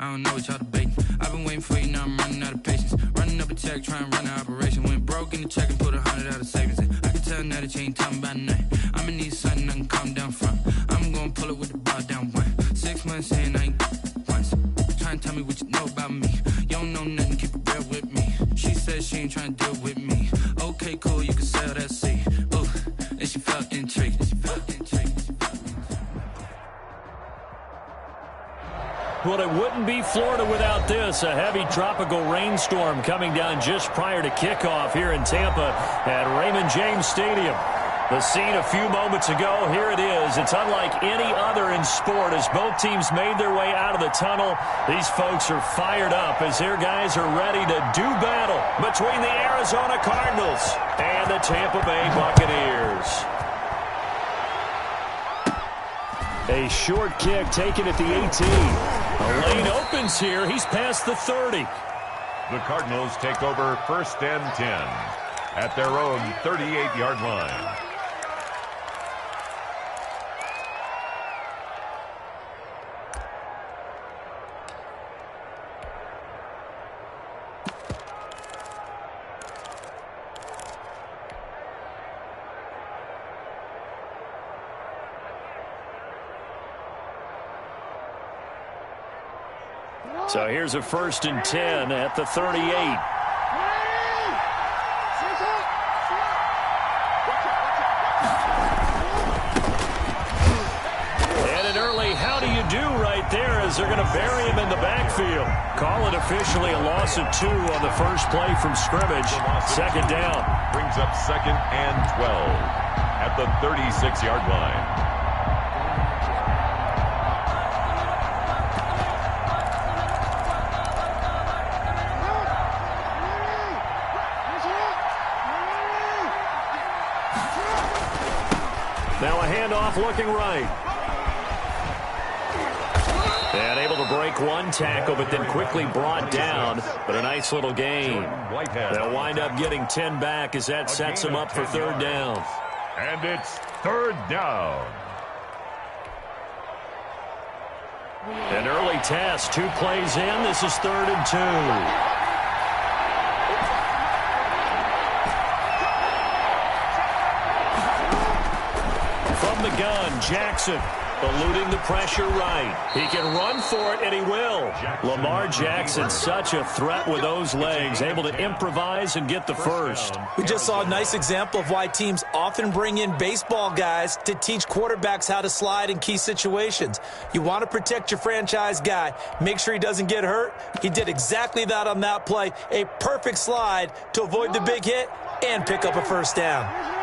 I don't know what y'all debating. I've been waiting for you, now I'm running out of patience. Running up a check, trying to run an operation. Went broke in the check and put 100 out of savings in. I can tell now that you ain't talking about nothing. I'ma need something I can calm down from. I'm gonna pull it with the bar down one. 6 months in, I ain't once. Trying to tell me what you know about me. You don't know nothing, keep it real with me. She said she ain't trying to deal with me. Okay, cool, you can sell that seat. Ooh, and she felt intrigued. Well, it wouldn't be Florida without this. A heavy tropical rainstorm coming down just prior to kickoff here in Tampa at Raymond James Stadium. The scene a few moments ago, here it is. It's unlike any other in sport as both teams made their way out of the tunnel. These folks are fired up as their guys are ready to do battle between the Arizona Cardinals and the Tampa Bay Buccaneers. A short kick taken at the 18. The lane opens here. He's past the 30. The Cardinals take over 1st and 10 at their own 38-yard line. So here's a 1st and 10 at the 38. And an early how do you do right there as they're going to bury him in the backfield. Call it officially a loss of 2 on the first play from scrimmage. 2nd down. Brings up 2nd and 12 at the 36-yard line. Now a handoff looking right. And able to break one tackle, but then quickly brought down. But a nice little gain. They'll wind up getting 10 back as that sets them up for 3rd down. And it's 3rd down. An early test. 2 plays in. This is 3rd and 2. The gun, Jackson, eluding the pressure right. He can run for it, and he will. Lamar Jackson, such a threat with those legs, able to improvise and get the first. We just saw a nice example of why teams often bring in baseball guys to teach quarterbacks how to slide in key situations. You want to protect your franchise guy. Make sure he doesn't get hurt. He did exactly that on that play. A perfect slide to avoid the big hit and pick up a 1st down.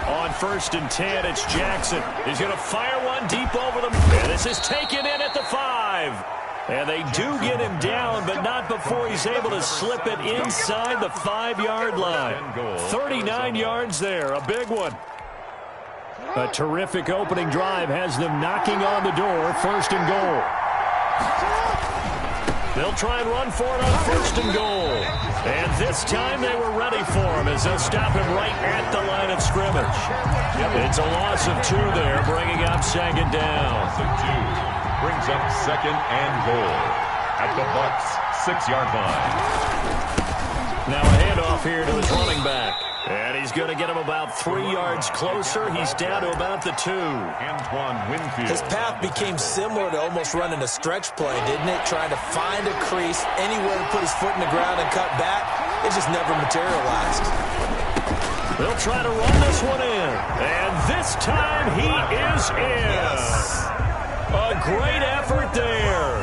On 1st and 10, it's Jackson. He's going to fire one deep over them. And this is taken in at the 5. And they do get him down, but not before he's able to slip it inside the 5-yard line. 39 yards there, a big one. A terrific opening drive has them knocking on the door, 1st and goal. They'll try and run for it on 1st and goal. And this time they were ready for him as they'll stop him right at the line of scrimmage. It's a loss of 2 there, bringing up 2nd down. Brings up 2nd and goal at the Bucs' 6-yard line. Now a handoff here to his running back. And he's going to get him about 3 yards closer. He's down to about the 2. Antoine Winfield. His path became similar to almost running a stretch play, didn't it? Trying to find a crease, anywhere to put his foot in the ground and cut back. It just never materialized. They'll try to run this one in. And this time he is in. Yes. A great effort there.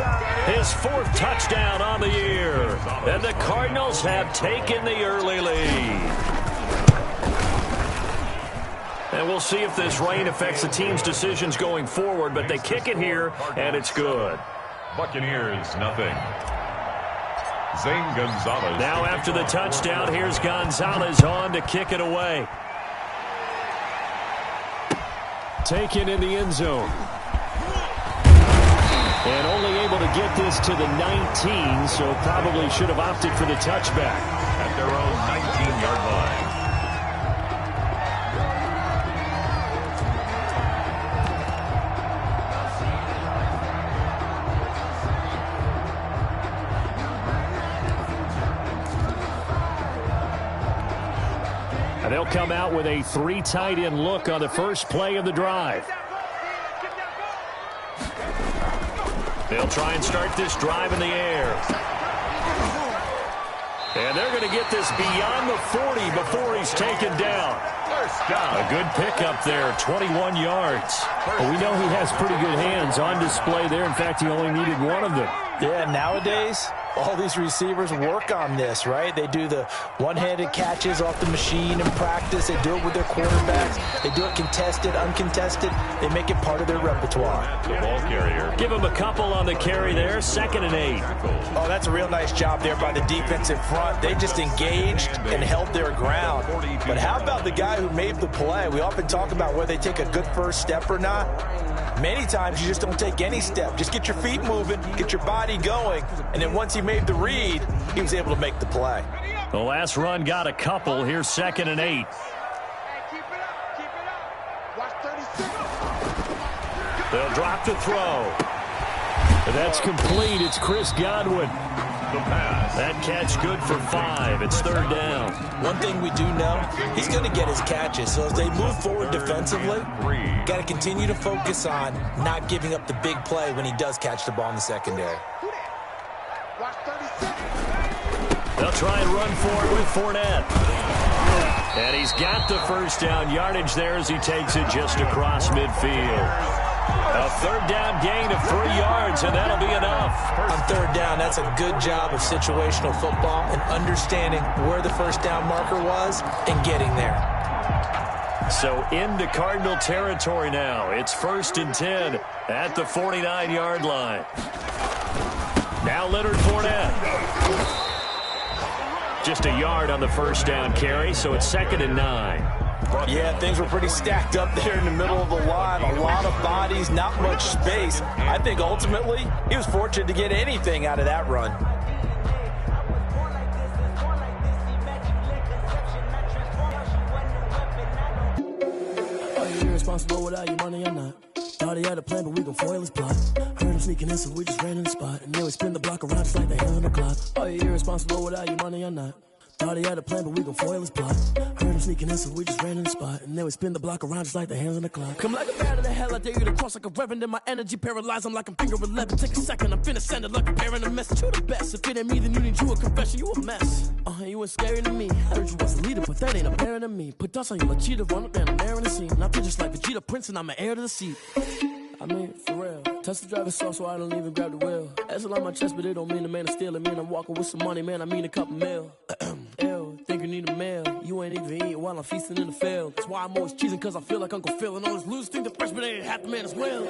His 4th touchdown on the year. And the Cardinals have taken the early lead. And we'll see if this rain affects the team's decisions going forward, but they kick it here, and it's good. Buccaneers, nothing. Zane Gonzalez. Now after the touchdown, here's Gonzalez on to kick it away. Taken in the end zone. And only able to get this to the 19, so probably should have opted for the touchback. At their own 19-yard line. And they'll come out with a 3 tight end look on the first play of the drive. They'll try and start this drive in the air. And they're going to get this beyond the 40 before he's taken down. First down. A good pickup there, 21 yards. Well, we know he has pretty good hands on display there. In fact, he only needed one of them. Yeah, nowadays, all these receivers work on this, right? They do the one-handed catches off the machine in practice. They do it with their quarterbacks. They do it contested, uncontested. They make it part of their repertoire. The ball carrier. Give him a couple on the carry there, 2nd and 8. Oh, that's a real nice job there by the defensive front. They just engaged and held their ground. But how about the guy who made the play? We often talk about whether they take a good first step or not. Many times you just don't take any step. Just get your feet moving, get your body going, and then once he made the read, he was able to make the play. The last run got a couple. Here's 2nd and 8. They'll drop to throw. That's complete. It's Chris Godwin. The pass. That catch good for 5. It's 3rd down. One thing we do know, he's going to get his catches. So as they move forward defensively, got to continue to focus on not giving up the big play when he does catch the ball in the secondary. They'll try and run forward with Fournette. And he's got the first down yardage there as he takes it just across midfield. A 3rd down gain of 3 yards, and that'll be enough. On 3rd down, that's a good job of situational football and understanding where the first down marker was and getting there. So into Cardinal territory now. It's 1st and 10 at the 49-yard line. Now Leonard Fournette. Just a yard on the first down carry, so it's 2nd and 9. Yeah, things were pretty stacked up there in the middle of the line. A lot of bodies, not much space. I think ultimately he was fortunate to get anything out of that run. Are you irresponsible without your money or not? Thought he had a plan, but we gon' foil his plot. Heard him sneaking in, so we just ran in the spot. And then we spin the block around just like the hand on the clock. Are you irresponsible without your money or not? Thought he had a plan, but we gon' foil his plot. Heard him sneaking in, so we just ran in the spot. And then we spin the block around just like the hands on the clock. Come like a bat of the hell, I dare you to cross like a reverend. In my energy paralyzed, I'm like I'm finger 11. Take a second, I'm finna send it like a bearing a message. You the best, if it ain't me, then you need you a confession. You a mess, you ain't scary to me. Heard you was a leader, but that ain't apparent to me. Put dust on you like cheetah, run up and I'm airing the scene. Now just like Vegeta Prince and I'm an heir to the seat. I mean, for real. Touch the driver's soft, so I don't even grab the wheel. That's a lot on my chest, but it don't mean the man is stealing. Man, I'm walking with some money, man, I mean a couple mil. Ew, think you need a meal. You ain't even eating while I'm feasting in the field. That's why I'm always cheesing, cause I feel like Uncle Phil. And all those losers think the freshman ain't half the man as well.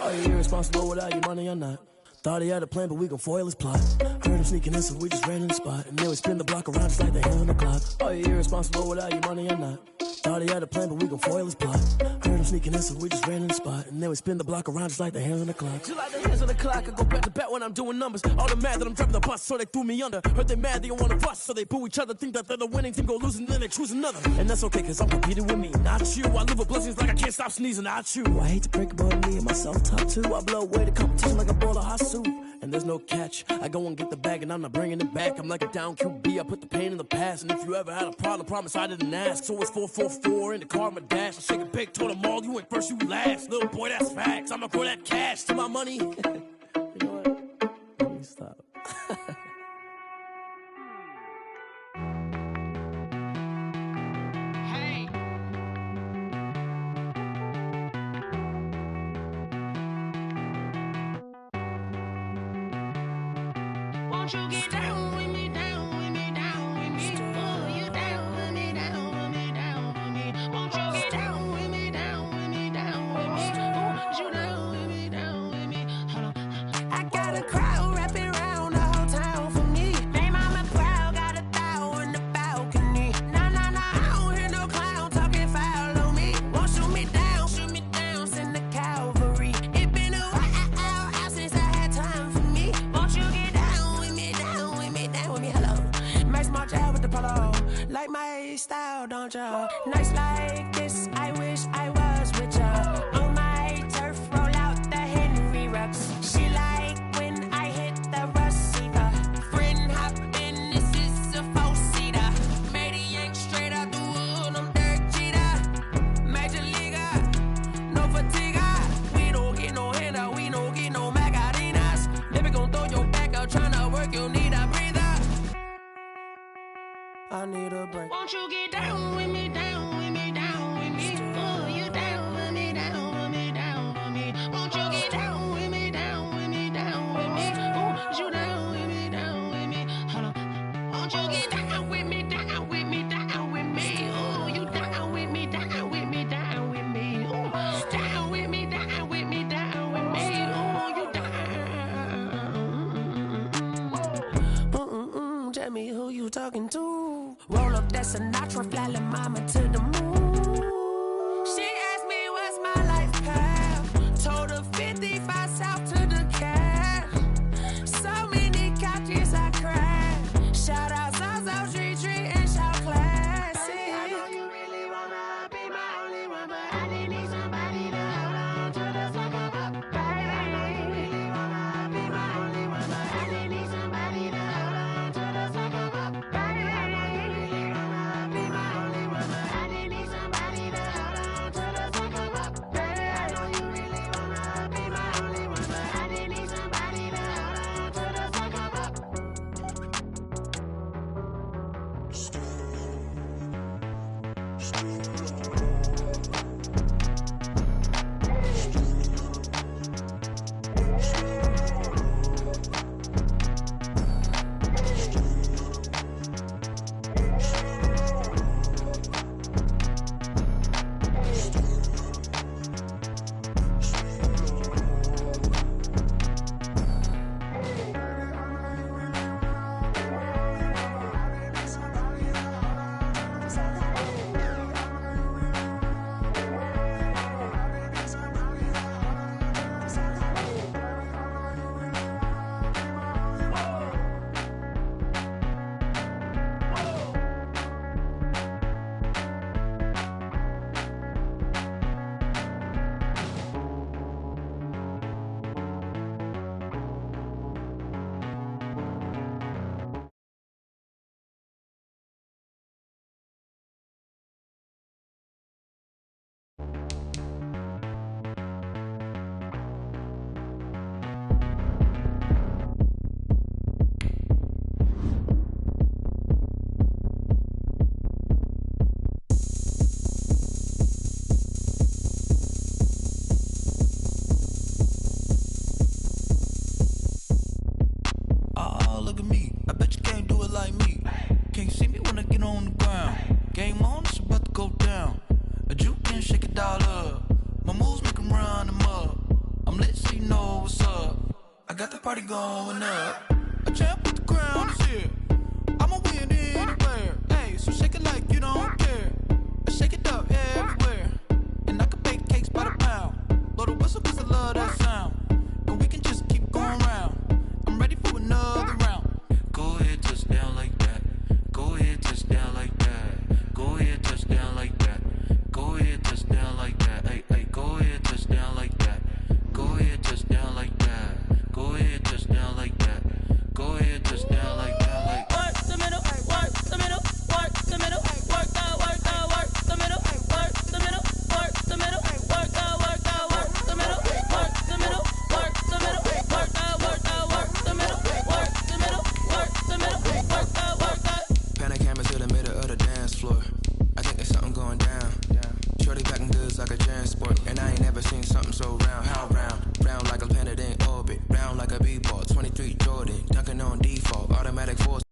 Are you irresponsible without your money or not? Thought he had a plan, but we gon' foil his plot. Heard him sneaking in, so we just ran in the spot. And then we spin the block around just like the hand on the clock. Are you irresponsible without your money or not? Thought he had a plan, but we gon' foil his plot. Heard him sneaking in, so we just ran in the spot. And then we spin the block around just like the hands on the clock. Just like the hands on the clock, I go back to back when I'm doing numbers. All the mad that I'm driving the bus, so they threw me under. Heard they mad, they don't wanna bust, so they boo each other. Think that they're the winning team, go losing, then they choose another. And that's okay, cause I'm competing with me, not you. I live with blessings like I can't stop sneezing, not you. I hate to break about me and my self-talk too. I blow away the competition like a bowl of hot soup. And there's no catch. I go and get the bag and I'm not bringing it back. I'm like a down QB, I put the pain in the past. And if you ever had a problem, promise I didn't ask. So it's 444 in the car, my dash. I shake a big, told them all, you ain't first, you last. Little boy, that's facts. I'ma throw that cash to my money. You know what? Let me stop. Won't you get down with me, down with me, down with me? Oh, you down with me, down with me, down with me. Won't you get down with me, down with me, down with me? Oh, you down with me, down with me? Hold on. I got a crowd wrapping around the whole town for me. They mama proud, got a thou in the balcony. Nah, I don't hear no clown talking foul on me. Won't shoot me down, send the cavalry. It been a while since I had time for me. Won't you get down with me, hello. Max March out with the polo. Like my style, don't ya? Nights like this, I wish I was with ya. On my turf, roll out the Henry Rux. She like when I hit the receiver. Friend hop in, this is a four-seater. Made a yank straight out the wood, I'm Sinatra, flying mama to the moon. She asked me what's my life path. Told her 55 south to the cat. So many couches I cried. Shout out Zazo, Tree, and shout classic. I know you really wanna be my only one, but I didn't need somebody to hold on to the sucker up, baby. I know you really wanna be my only one, but I didn't need somebody to hold on to the sucker up, baby. I know you really wanna be my only one, but I didn't need somebody to hold on to the sucker up, baby. I know you really wanna be my only one, but I didn't need somebody to hold on to the sucker up. Oh, look at me. I bet you can't do it like me. Can't see me when I get on the ground. Game on, it's about to go down. A juke can shake it all up. My moves make 'em run them up. I'm lit so you know what's up. I got the party going up. A champ with the crown is here. I'ma win anywhere. Hey, so shake it like you don't care. I shake it up everywhere. And I can bake cakes by the pound. Blow the whistle 'cause I love that sound. And we can just keep going round. I'm ready for another round. Go ahead, touch down like that. Go ahead, touch down like that. Go ahead, touch down like that. Go ahead, touch down like that. Hey, hey, go ahead, touch down like that. Go ahead, touch down like that. Go ahead, touch down like that. Go ahead, touch down like that. Like Work the middle, work the middle, work the middle, work the middle, work the middle, work the middle, work the middle, work the middle, work the middle, work the middle, work the middle, work the middle, work the. pan a camera to the middle of the dance floor. I think there's something going down. Shorty packing goods like a transport, and I ain't never seen something so round. How round? Round like a planet in orbit, round like a b-ball. 23 Jordan, dunking on default, automatic force.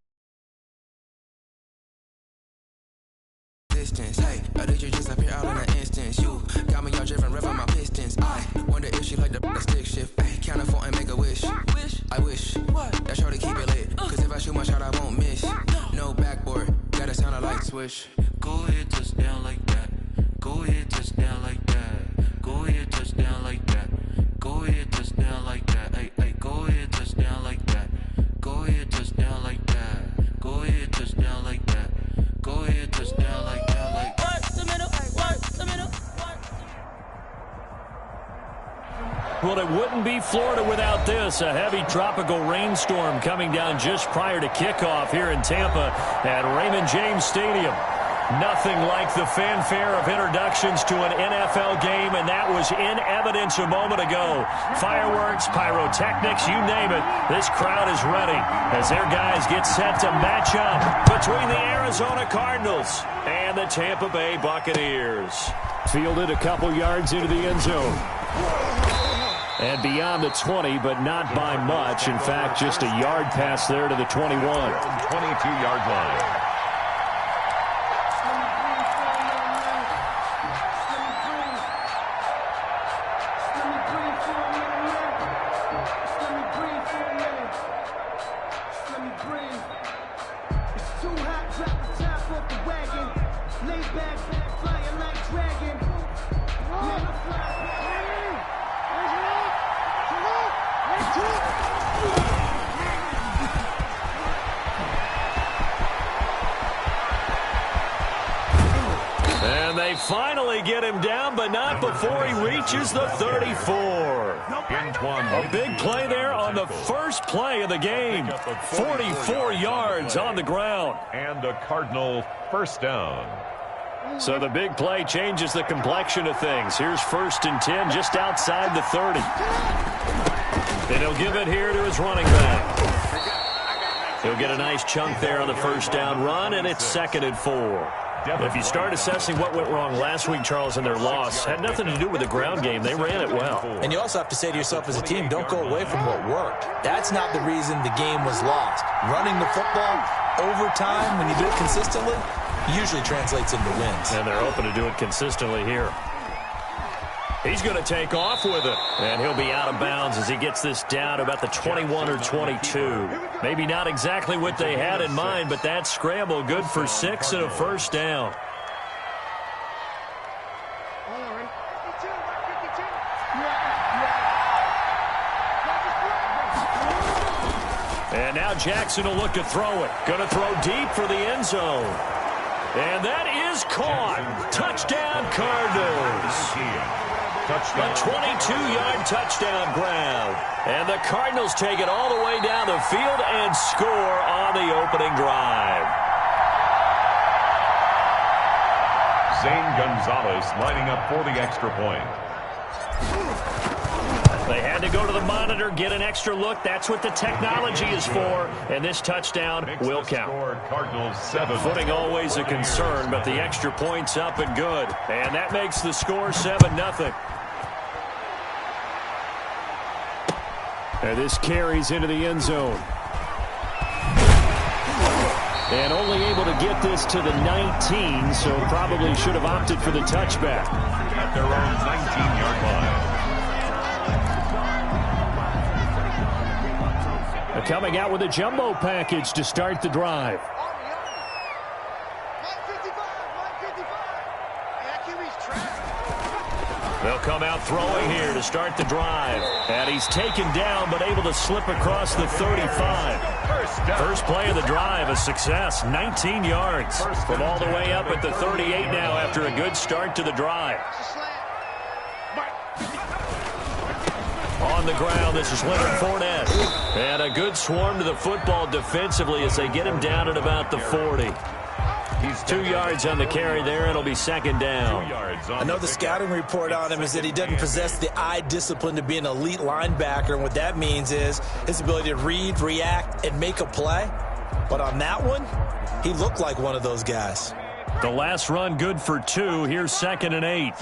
Hey, I did you just appear out in an instance. You got me all driven, revving my pistons. I wonder if she like the stick shift. Hey, count a four and make a wish. I wish that shorty keep it lit. Cause if I shoot my shot, I won't miss. No backboard, gotta sound a light swish. Go ahead, touch down like that. Go ahead, touch down like that. Go ahead, touch down like that. Go ahead, touch down like that. Hey, hey, go ahead, touch down like that. Go ahead, touch down like that. Go ahead, touch down like that. Go ahead, touch down like that. Like Work the middle, work the middle, work. Well, it wouldn't be Florida without this. A heavy tropical rainstorm coming down just prior to kickoff here in Tampa at Raymond James Stadium. Nothing like the fanfare of introductions to an NFL game, and that was in evidence a moment ago. Fireworks, pyrotechnics, you name it. This crowd is ready as their guys get set to match up between the Arizona Cardinals and the Tampa Bay Buccaneers. Fielded a couple yards into the end zone. And beyond the 20, but not by much. In fact, just a yard pass there to the 21. 22-yard line. It's too hot, drop the top off the wagon. And they finally get him down, but not before he reaches the 34. A big play there on the first play of the game. 44 yards on the ground. And a Cardinal first down. So the big play changes the complexion of things. Here's 1st and 10 just outside the 30. And he'll give it here to his running back. He'll get a nice chunk there on the first down run, and it's 2nd and 4. If you start assessing what went wrong last week, Charles, in their loss, had nothing to do with the ground game. They ran it well. And you also have to say to yourself as a team, don't go away from what worked. That's not the reason the game was lost. Running the football over time, when you do it consistently, usually translates into wins. And they're hoping to do it consistently here. He's going to take off with it. And he'll be out of bounds as he gets this down about the 21 or 22. Maybe not exactly what they had in mind, but that scramble good for 6 and a first down. And now Jackson will look to throw it. Going to throw deep for the end zone. And that is caught. Touchdown, Cardinals. A 22-yard touchdown grab. And the Cardinals take it all the way down the field and score on the opening drive. Zane Gonzalez lining up for the extra point. They had to go to the monitor, get an extra look. That's what the technology is for. And this touchdown will count. Cardinals 7. Footing always a concern, but the extra point's up and good. And that makes the score 7-0. And this carries into the end zone. And only able to get this to the 19, so probably should have opted for the touchback. At their own 19-yard line. Coming out with a jumbo package to start the drive. They'll come out throwing here to start the drive. And he's taken down, but able to slip across the 35. First play of the drive, a success. 19 yards from all the way up at the 38 now after a good start to the drive. On the ground, this is Leonard Fournette. And a good swarm to the football defensively as they get him down at about the 40. He's 2 yards on the carry there. It'll be 2nd down. I know the scouting report on him is that he doesn't possess the eye discipline to be an elite linebacker. And what that means is his ability to read, react, and make a play. But on that one, he looked like one of those guys. The last run good for 2. Here's 2nd and 8.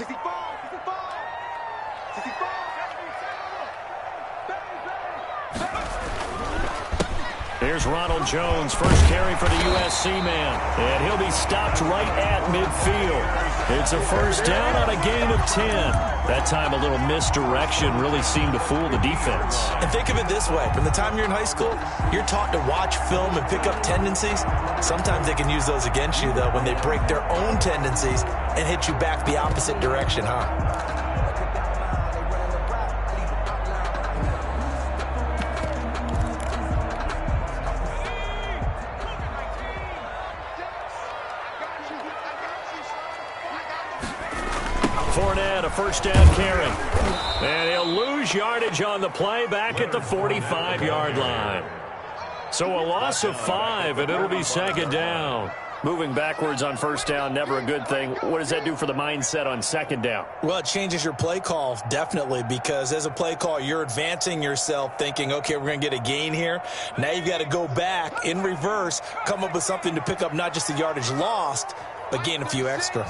Here's Ronald Jones, first carry for the USC man. And he'll be stopped right at midfield. It's a first down on a gain of 10. That time a little misdirection really seemed to fool the defense. And think of it this way. From the time you're in high school, you're taught to watch film and pick up tendencies. Sometimes they can use those against you, though, when they break their own tendencies and hit you back the opposite direction, huh? Fournette, a first down carry. And he'll lose yardage on the play back at the 45-yard line. So a loss of 5, and it'll be 2nd down. Moving backwards on first down, never a good thing. What does that do for the mindset on 2nd down? Well, it changes your play call, definitely, because as a play call, you're advancing yourself thinking, okay, we're going to get a gain here. Now you've got to go back in reverse, come up with something to pick up not just the yardage lost, but gain a few extra.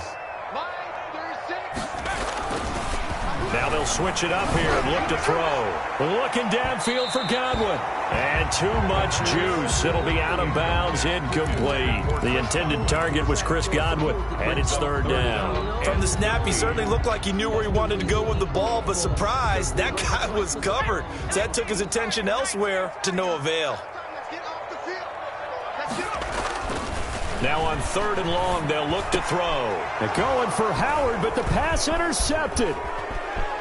Now they'll switch it up here and look to throw. Looking downfield for Godwin. And too much juice. It'll be out of bounds, incomplete. The intended target was Chris Godwin, and it's 3rd down. From the snap, he certainly looked like he knew where he wanted to go with the ball, but surprise, that guy was covered. So that took his attention elsewhere to no avail. Now on 3rd and long, they'll look to throw. They're going for Howard, but the pass intercepted.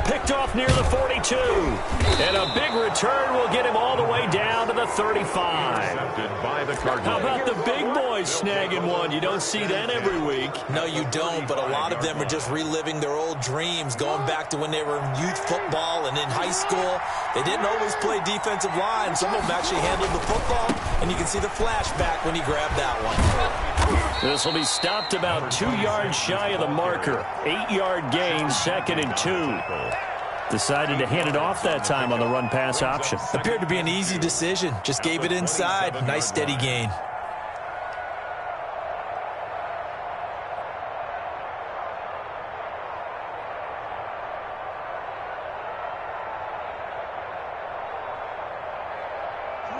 Picked off near the 42. And a big return will get him all the way down to the 35. By the Cardinals. How about the big boys snagging one? You don't see that every week. No, you don't, but a lot of them are just reliving their old dreams, going back to when they were in youth football and in high school. They didn't always play defensive line. Some of them actually handled the football, and you can see the flashback when he grabbed that one. This will be stopped about 2 yards shy of the marker. 8-yard gain, 2nd and 2. Decided to hand it off that time on the run-pass option. Appeared to be an easy decision. Just gave it inside. Nice steady gain.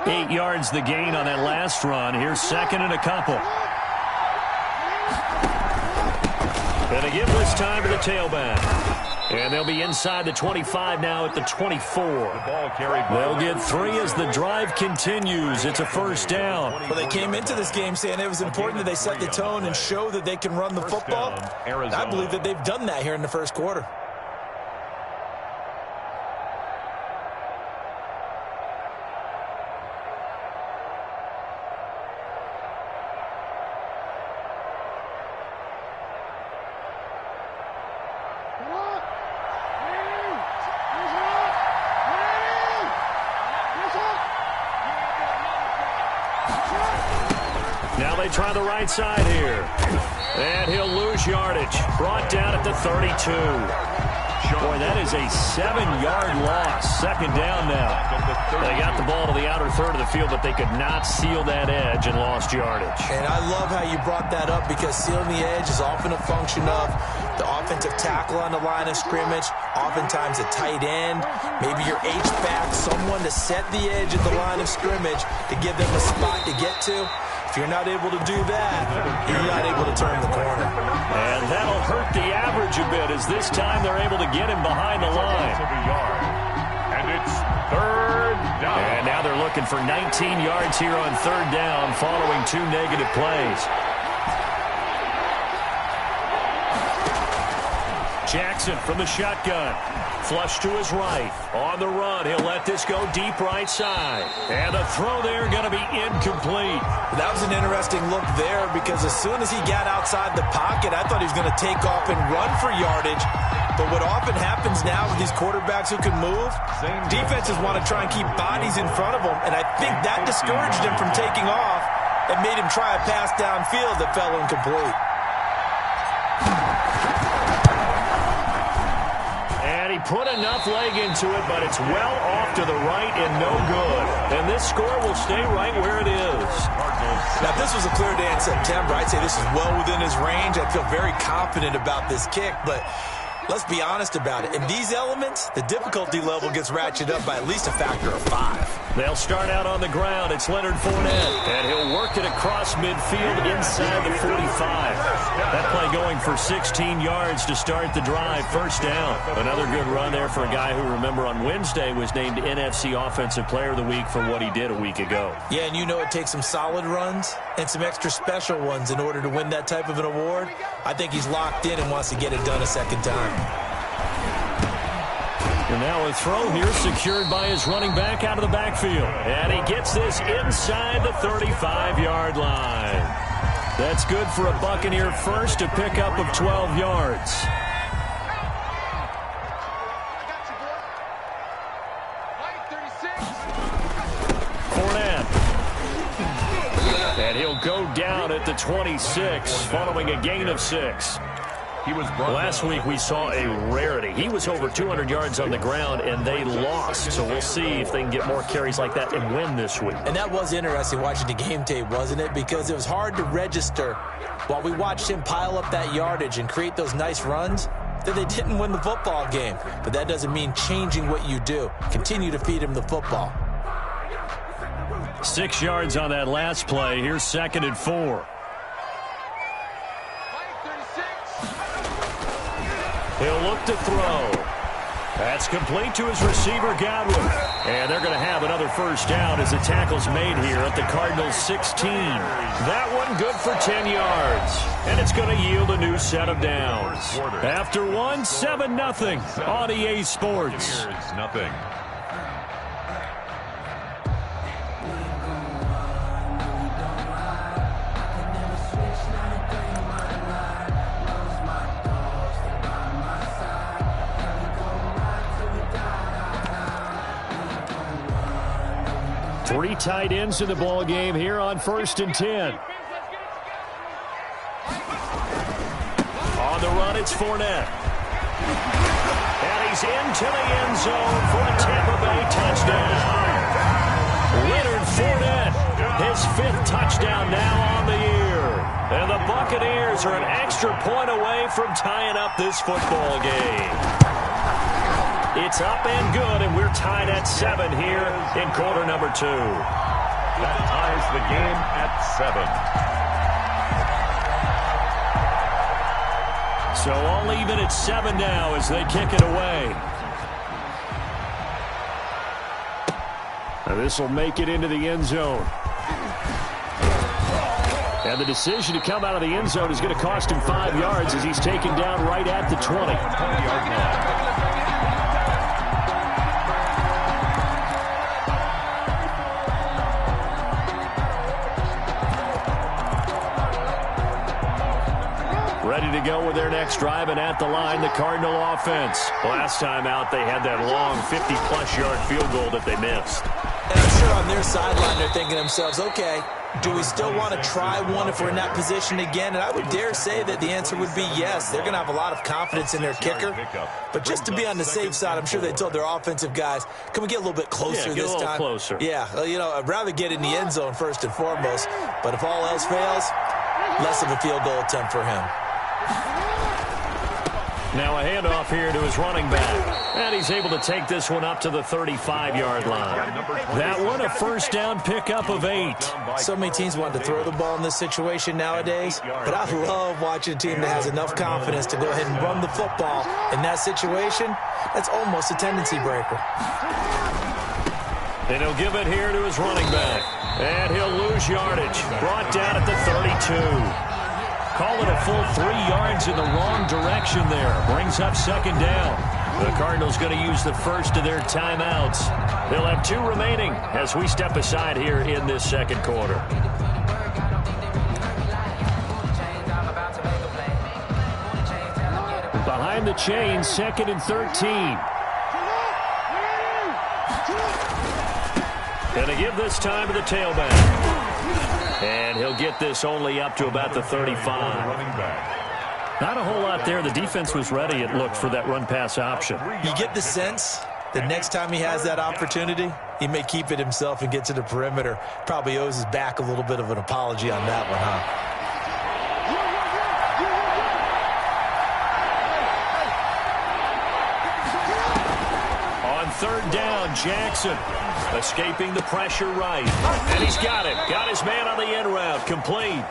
Eight yards the gain on that last run. Here's 2nd and a couple. Gonna give this time to the tailback. And they'll be inside the 25 now at the 24. They'll get 3 as the drive continues. It's a first down. Well, they came into this game saying it was important that they set the tone and show that they can run the football. I believe that they've done that here in the first quarter. Now they try the right side here. And he'll lose yardage. Brought down at the 32. Boy, that is a 7-yard loss. 2nd down now. They got the ball to the outer third of the field, but they could not seal that edge and lost yardage. And I love how you brought that up, because sealing the edge is often a function of the offensive tackle on the line of scrimmage, oftentimes a tight end, maybe your H-back, someone to set the edge at the line of scrimmage to give them a spot to get to. If you're not able to do that, you're not able to turn the corner. And that'll hurt the average a bit, as this time they're able to get him behind the line. And it's 3rd down. And now they're looking for 19 yards here on 3rd down following 2 negative plays. Jackson from the shotgun. Flush to his right. On the run, he'll let this go deep right side. And the throw there going to be incomplete. That was an interesting look there, because as soon as he got outside the pocket, I thought he was going to take off and run for yardage. But what often happens now with these quarterbacks who can move, defenses want to try and keep bodies in front of them, and I think that discouraged him from taking off and made him try a pass downfield that fell incomplete. He put enough leg into it, but it's well off to the right and no good. And this score will stay right where it is. Now, if this was a clear day in September, I'd say this is well within his range. I'd feel very confident about this kick, but let's be honest about it. In these elements, the difficulty level gets ratcheted up by at least a factor of 5. They'll start out on the ground. It's Leonard Fournette, and he'll work it across midfield inside the 45. That play going for 16 yards to start the drive. First down. Another good run there for a guy who, remember, on Wednesday was named NFC Offensive Player of the Week for what he did a week ago. Yeah, and you know it takes some solid runs and some extra special ones in order to win that type of an award. I think he's locked in and wants to get it done a second time. And now a throw here secured by his running back out of the backfield. And he gets this inside the 35-yard line. That's good for a Buccaneer first, a pickup of 12 yards. Fournette. And he'll go down at the 26 following a gain of 6. Last week we saw a rarity. He was over 200 yards on the ground, and they lost. So we'll see if they can get more carries like that and win this week. And that was interesting watching the game tape, wasn't it? Because it was hard to register while we watched him pile up that yardage and create those nice runs that they didn't win the football game. But that doesn't mean changing what you do. Continue to feed him the football. 6 yards on that last play. Here's 2nd and 4. He'll look to throw. That's complete to his receiver, Godwin. And they're going to have another first down as the tackle's made here at the Cardinals' 16. That one good for 10 yards. And it's going to yield a new set of downs. After one, 7-0 on EA Sports. Nothing. Three tight ends in the ball game here on 1st and 10. On the run, it's Fournette. And he's into the end zone for a Tampa Bay touchdown. Leonard Fournette, his 5th touchdown now on the year. And the Buccaneers are an extra point away from tying up this football game. It's up and good, and we're tied at 7 here in quarter number 2. That ties the game at 7. So all even at 7 now as they kick it away. Now this will make it into the end zone. And the decision to come out of the end zone is going to cost him 5 yards as he's taken down right at the 20-yard line. Ready to go with their next drive, and at the line, the Cardinal offense. Last time out, they had that long 50-plus yard field goal that they missed. And I'm sure on their sideline, they're thinking to themselves, okay, do we still want to try one if we're in that position again? And I would dare say that the answer would be yes. They're going to have a lot of confidence in their kicker. But just to be on the safe side, I'm sure they told their offensive guys, can we get a little bit closer this time? Closer. Yeah, well, you know, I'd rather get in the end zone first and foremost. But if all else fails, less of a field goal attempt for him. Now a handoff here to his running back. And he's able to take this one up to the 35-yard line. That one a first down pickup of 8. So many teams want to throw the ball in this situation nowadays. But I love watching a team that has enough confidence to go ahead and run the football. In that situation, that's almost a tendency breaker. And he'll give it here to his running back. And he'll lose yardage. Brought down at the 32. Call it a full 3 yards in the wrong direction there. Brings up second down. The Cardinals going to use the first of their timeouts. They'll have 2 remaining as we step aside here in this second quarter. Behind the chain, 2nd and 13. And they give this time to the tailback. And he'll get this only up to about the 35. Not a whole lot there. The defense was ready, it looked, for that run-pass option. You get the sense that next time he has that opportunity, he may keep it himself and get to the perimeter. Probably owes his back a little bit of an apology on that one, huh? On 3rd down, Jackson escaping the pressure right. And he's got it. Got his man on the end route. Complete.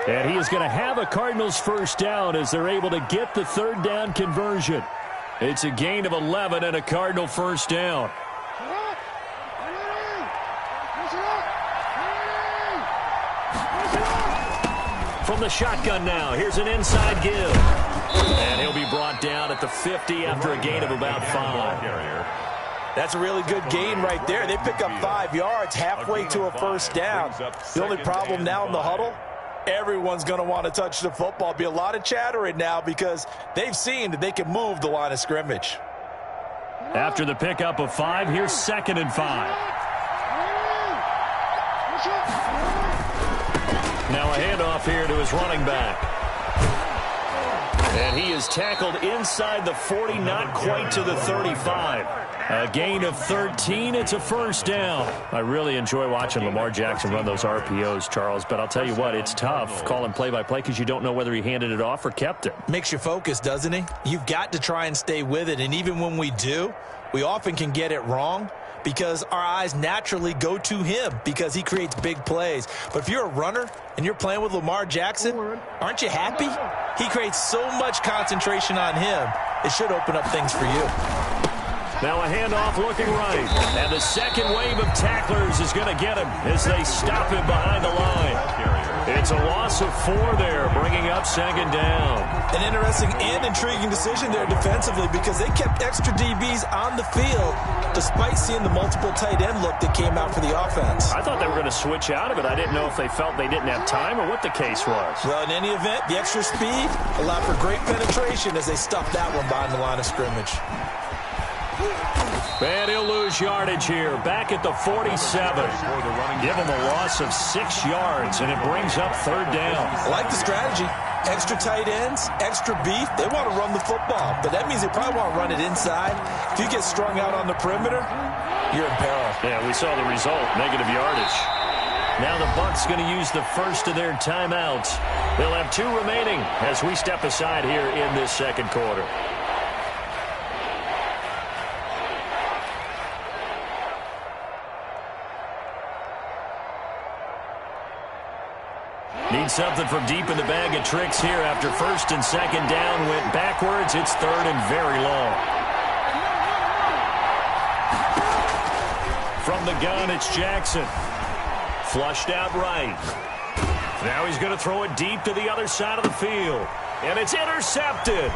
And he is going to have a Cardinals first down as they're able to get the 3rd down conversion. It's a gain of 11 and a Cardinal first down. From the shotgun now, here's an inside give. And he'll be brought down at the 50 after a gain of about 5. That's a really good gain right there. They pick up 5 yards halfway to a first down. The only problem now in the huddle, everyone's going to want to touch the football. Be a lot of chattering now because they've seen that they can move the line of scrimmage. After the pickup of 5, here's 2nd and 5. Now a handoff here to his running back. And he is tackled inside the 40, not quite to the 35. A gain of 13. It's a first down. I really enjoy watching Lamar Jackson run those RPOs, Charles, but I'll tell you what, it's tough calling play-by-play because you don't know whether he handed it off or kept it. Makes you focus, doesn't he? You've got to try and stay with it, and even when we do, we often can get it wrong because our eyes naturally go to him because he creates big plays. But if you're a runner and you're playing with Lamar Jackson, aren't you happy? He creates so much concentration on him, it should open up things for you. Now a handoff looking right. And the second wave of tacklers is going to get him as they stop him behind the line. It's a loss of 4 there, bringing up second down. An interesting and intriguing decision there defensively because they kept extra DBs on the field despite seeing the multiple tight end look that came out for the offense. I thought they were going to switch out of it. I didn't know if they felt they didn't have time or what the case was. Well, in any event, the extra speed allowed for great penetration as they stuffed that one behind the line of scrimmage. And he'll lose yardage here, back at the 47. Give him a loss of 6 yards, and it brings up third down. I like the strategy. Extra tight ends, extra beef. They want to run the football, but that means they probably want to run it inside. If you get strung out on the perimeter, you're in peril. Yeah, we saw the result, negative yardage. Now the Bucs going to use the first of their timeouts. They'll have 2 remaining as we step aside here in this second quarter. Need something from deep in the bag of tricks here after first and second down went backwards. It's third and very long. From the gun, it's Jackson. Flushed out right. Now he's going to throw it deep to the other side of the field. And it's intercepted.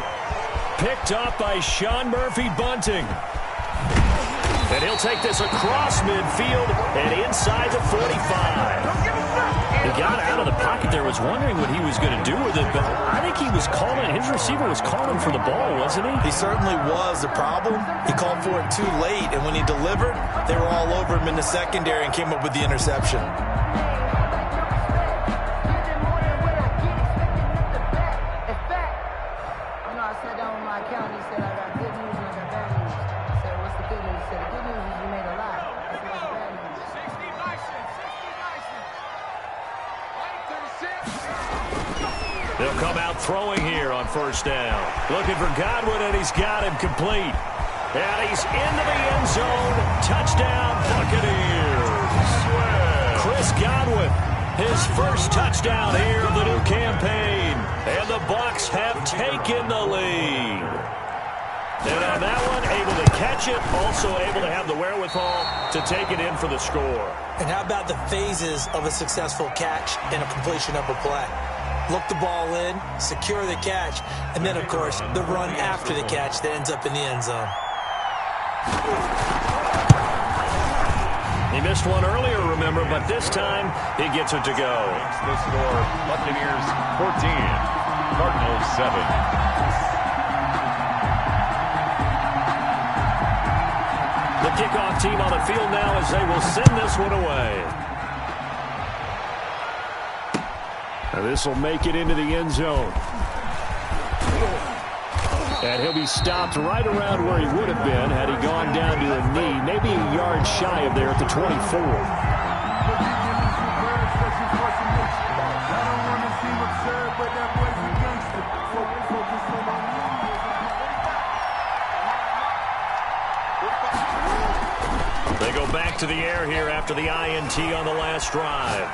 Picked up by Sean Murphy-Bunting. And he'll take this across midfield and inside the 45. He got out of the pocket there, was wondering what he was going to do with it, but I think he was calling, his receiver was calling for the ball, wasn't he? He certainly was. The problem, he called for it too late, and when he delivered, they were all over him in the secondary and came up with the interception. They'll come out throwing here on first down. Looking for Godwin, and he's got him complete. And he's into the end zone. Touchdown, Buccaneers. Chris Godwin, his first touchdown here of the new campaign. And the Bucs have taken the lead. And on that one, able to catch it, also able to have the wherewithal to take it in for the score. And how about the phases of a successful catch and a completion of a play? Look the ball in, secure the catch, and then, of course, the run after the catch that ends up in the end zone. He missed one earlier, remember, but this time he gets it to go. The score, Buccaneers 14, Cardinals 7. The kickoff team on the field now as they will send this one away. And this will make it into the end zone. And he'll be stopped right around where he would have been had he gone down to a knee, maybe a yard shy of there at the 24. They go back to the air here after the INT on the last drive.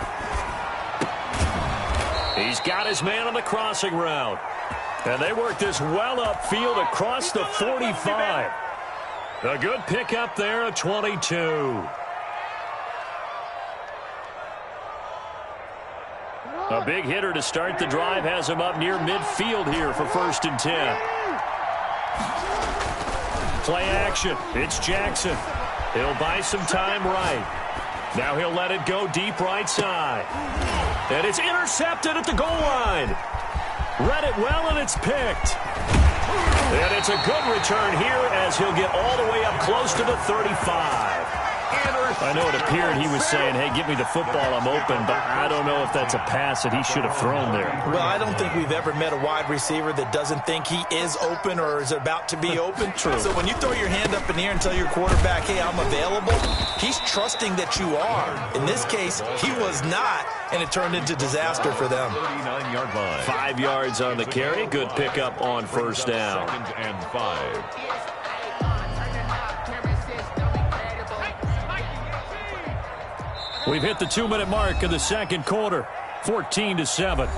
He's got his man on the crossing route. And they work this well upfield across the 45. A good pickup there at 22. A big hitter to start the drive has him up near midfield here for first and 10. Play action. It's Jackson. He'll buy some time right. Now he'll let it go deep right side. And it's intercepted at the goal line. Read it well, and it's picked. And it's a good return here as he'll get all the way up close to the 35. I know it appeared he was saying, hey, give me the football, I'm open, but I don't know if that's a pass that he should have thrown there. Well, I don't think we've ever met a wide receiver that doesn't think he is open or is about to be open. True. So when you throw your hand up in the air and tell your quarterback, hey, I'm available, he's trusting that you are. In this case, he was not, and it turned into disaster for them. 39-yard line. 5 yards on the carry. Good pickup on first down. 2nd and 5. We've hit the 2-minute mark in the second quarter. 14-7.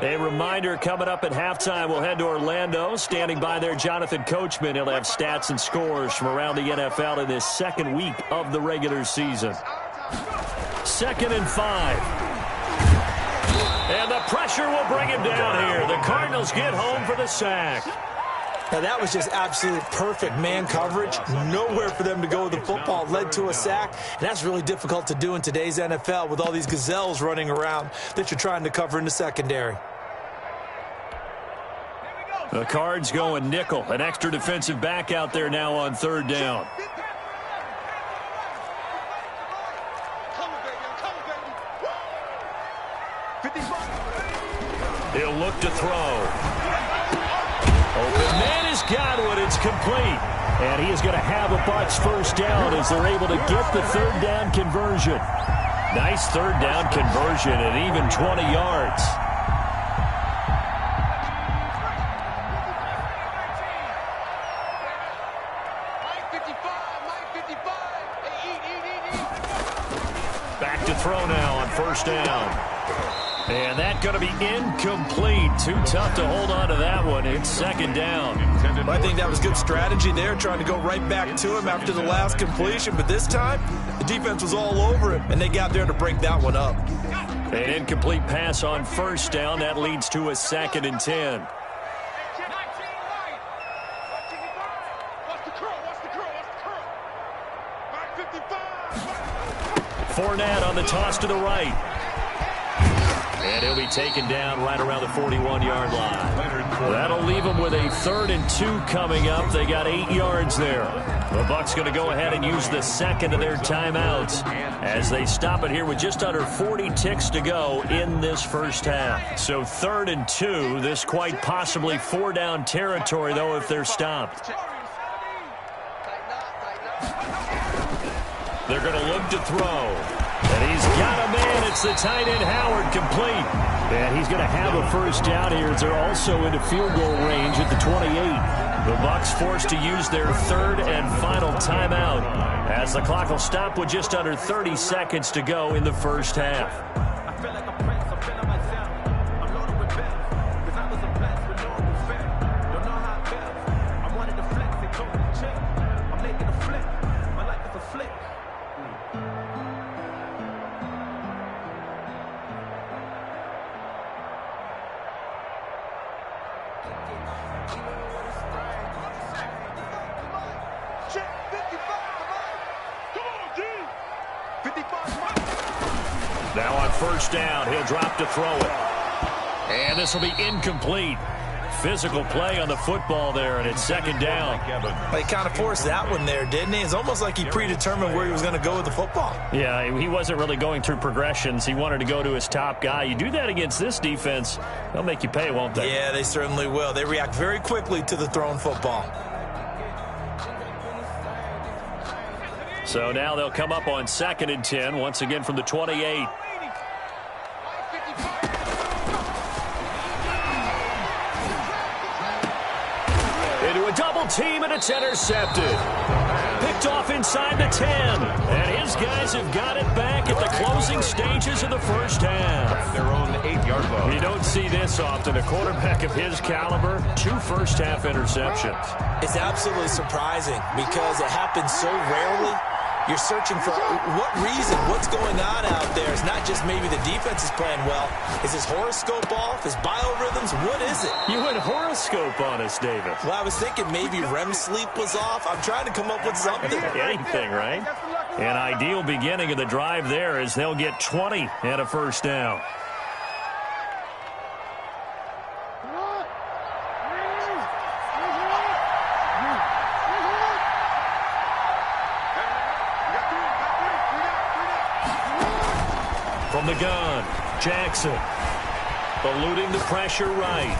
A reminder, coming up at halftime, we'll head to Orlando. Standing by there, Jonathan Coachman. He'll have stats and scores from around the NFL in this second week of the regular season. 2nd and 5. And the pressure will bring him down here. The Cardinals get home for the sack. Now, that was just absolutely perfect man coverage. Nowhere for them to go with the football. Led to a sack, and that's really difficult to do in today's NFL with all these gazelles running around that you're trying to cover in the secondary. The Cards going nickel. An extra defensive back out there now on 3rd down. He'll look to throw. Open man is Godwin. It's complete. And he is going to have a Bucs first down as they're able to get the 3rd down conversion. Nice 3rd down conversion at even 20 yards. Back to throw now on 1st down. And that's going to be incomplete. Too tough to hold on to that one. It's 2nd down. I think that was good strategy there, trying to go right back to him after the last completion. But this time, the defense was all over him, and they got there to break that one up. An incomplete pass on 1st down. That leads to a 2nd and 10. Fournette on the toss to the right. And he'll be taken down right around the 41-yard line. That'll leave them with a 3rd and 2 coming up. They got 8 yards there. The Bucs going to go ahead and use the 2nd of their timeouts as they stop it here with just under 40 ticks to go in this first half. So 3rd and 2. This quite possibly 4-down territory, though, if they're stopped. They're going to look to throw. And he's got a man. It's the tight end, Howard, complete. And he's going to have a first down here as they're also into field goal range at the 28. The Bucs forced to use their 3rd and final timeout as the clock will stop with just under 30 seconds to go in the first half. Now on 1st down, he'll drop to throw it. And this will be incomplete. Physical play on the football there, and it's 2nd down. He kind of forced that one there, didn't he? It's almost like he predetermined where he was going to go with the football. Yeah, he wasn't really going through progressions. He wanted to go to his top guy. You do that against this defense, they'll make you pay, won't they? Yeah, they certainly will. They react very quickly to the thrown football. So now they'll come up on 2nd and 10, once again from the 28. Into a double team, and it's intercepted. Picked off inside the 10. And his guys have got it back at the closing stages of the first half. Their own 8-yard line. You don't see this often. A quarterback of his caliber, 2 first-half interceptions. It's absolutely surprising because it happens so rarely. You're searching for what reason, what's going on out there. It's not just maybe the defense is playing well. Is his horoscope off? His biorhythms? What is it? You went horoscope on us, Davis. Well, I was thinking maybe REM sleep was off. I'm trying to come up with something. Anything, right? An ideal beginning of the drive there as they'll get 20 and a first down. From the gun, Jackson. Eluding the pressure right.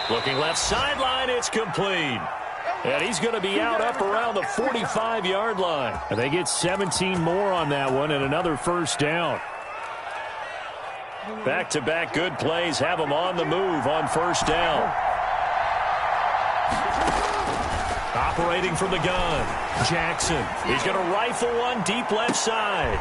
Looking left sideline, it's complete. And he's going to be out up around the 45-yard line. And they get 17 more on that one and another first down. Back-to-back good plays have them on the move on first down. Operating from the gun, Jackson. He's going to rifle one deep left side.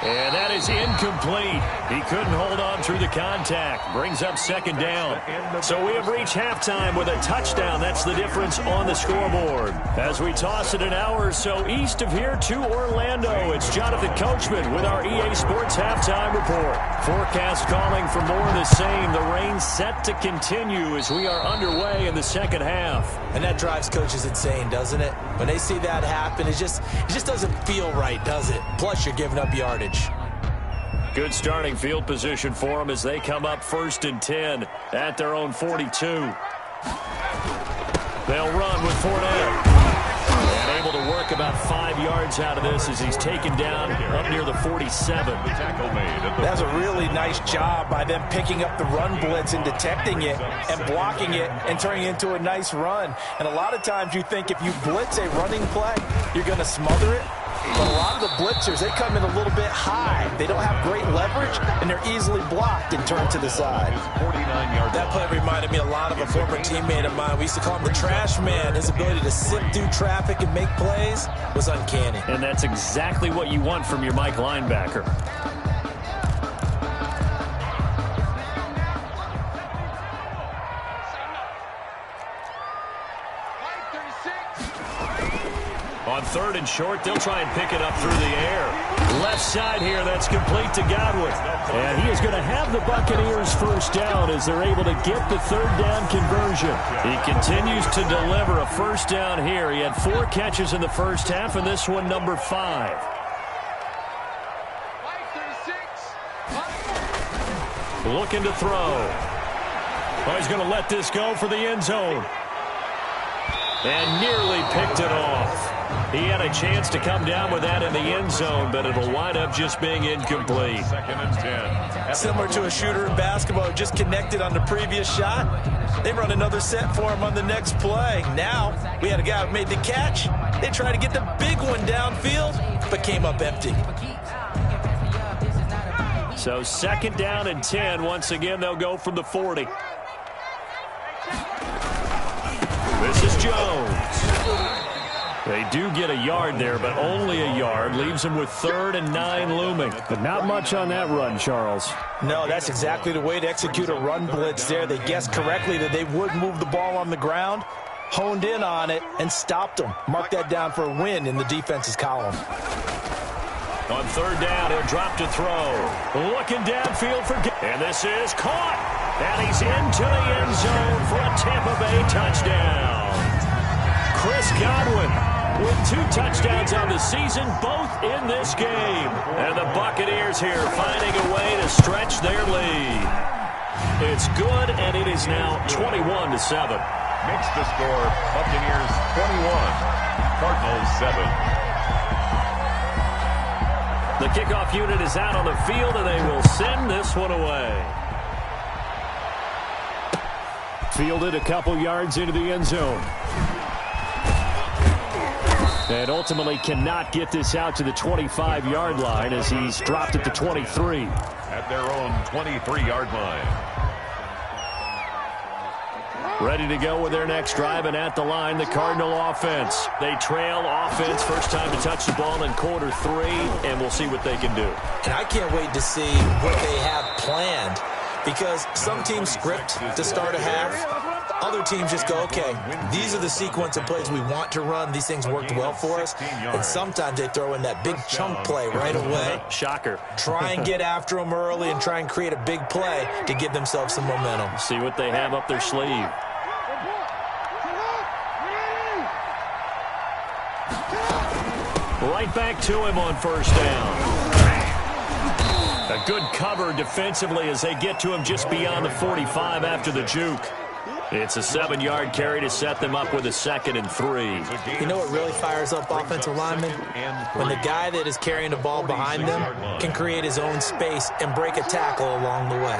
And that is incomplete. He couldn't hold on through the contact. Brings up second down. So we have reached halftime with a touchdown. That's the difference on the scoreboard. As we toss it an hour or so east of here to Orlando, it's Jonathan Coachman with our EA Sports Halftime Report. Forecast calling for more of the same. The rain set to continue as we are underway in the second half. And that drives coaches insane, doesn't it? When they see that happen, it just doesn't feel right, does it? Plus, you're giving up yardage. Good starting field position for them as they come up 1st and 10 at their own 42. They'll run with Fournette. And able to work about 5 yards out of this as he's taken down up near the 47. That's a really nice job by them picking up the run blitz and detecting it and blocking it and turning it into a nice run. And a lot of times you think if you blitz a running play, you're going to smother it. But a lot of the blitzers, they come in a little bit high. They don't have great leverage, and they're easily blocked and turned to the side. That play reminded me a lot of a former teammate of mine. We used to call him the trash man. His ability to sift through traffic and make plays was uncanny. And that's exactly what you want from your Mike linebacker. On 3rd and short, they'll try and pick it up through the air. Left side here, that's complete to Godwin. And he is going to have the Buccaneers first down as they're able to get the 3rd down conversion. He continues to deliver a first down here. He had 4 catches in the first half, and this one number 5. Looking to throw. Oh, he's going to let this go for the end zone. And nearly picked it off. He had a chance to come down with that in the end zone, but it'll wind up just being incomplete. 2nd and 10. Similar to a shooter in basketball, just connected on the previous shot. They run another set for him on the next play. Now, we had a guy who made the catch. They tried to get the big one downfield, but came up empty. So 2nd down and 10. Once again, they'll go from the 40. This is Jones. They do get a yard there, but only a yard. Leaves them with 3rd and 9 looming. But not much on that run, Charles. No, that's exactly the way to execute a run blitz there. They guessed correctly that they would move the ball on the ground, honed in on it, and stopped them. Mark that down for a win in the defense's column. On 3rd down, he'll drop to throw. Looking downfield for... And this is caught. And he's into the end zone for a Tampa Bay touchdown. Chris Godwin with 2 touchdowns on the season, both in this game. And the Buccaneers here finding a way to stretch their lead. It's good, and it is now 21-7. Makes the score Buccaneers 21, Cardinals 7. The kickoff unit is out on the field, and they will send this one away. Fielded a couple yards into the end zone. And ultimately cannot get this out to the 25-yard line as he's dropped at the 23. At their own 23-yard line. Ready to go with their next drive, and at the line, the Cardinal offense. They trail offense, first time to touch the ball in quarter 3, and we'll see what they can do. And I can't wait to see what they have planned, because some teams script to start a half. Other teams just go, okay, these are the sequence of plays we want to run. These things worked well for us. And sometimes they throw in that big chunk play right away. Shocker. Try and get after them early and try and create a big play to give themselves some momentum. See what they have up their sleeve. Right back to him on first down. A good cover defensively as they get to him just beyond the 45 after the juke. It's a 7-yard carry to set them up with a 2nd and 3. You know what really fires up offensive linemen? When the guy that is carrying the ball behind them can create his own space and break a tackle along the way.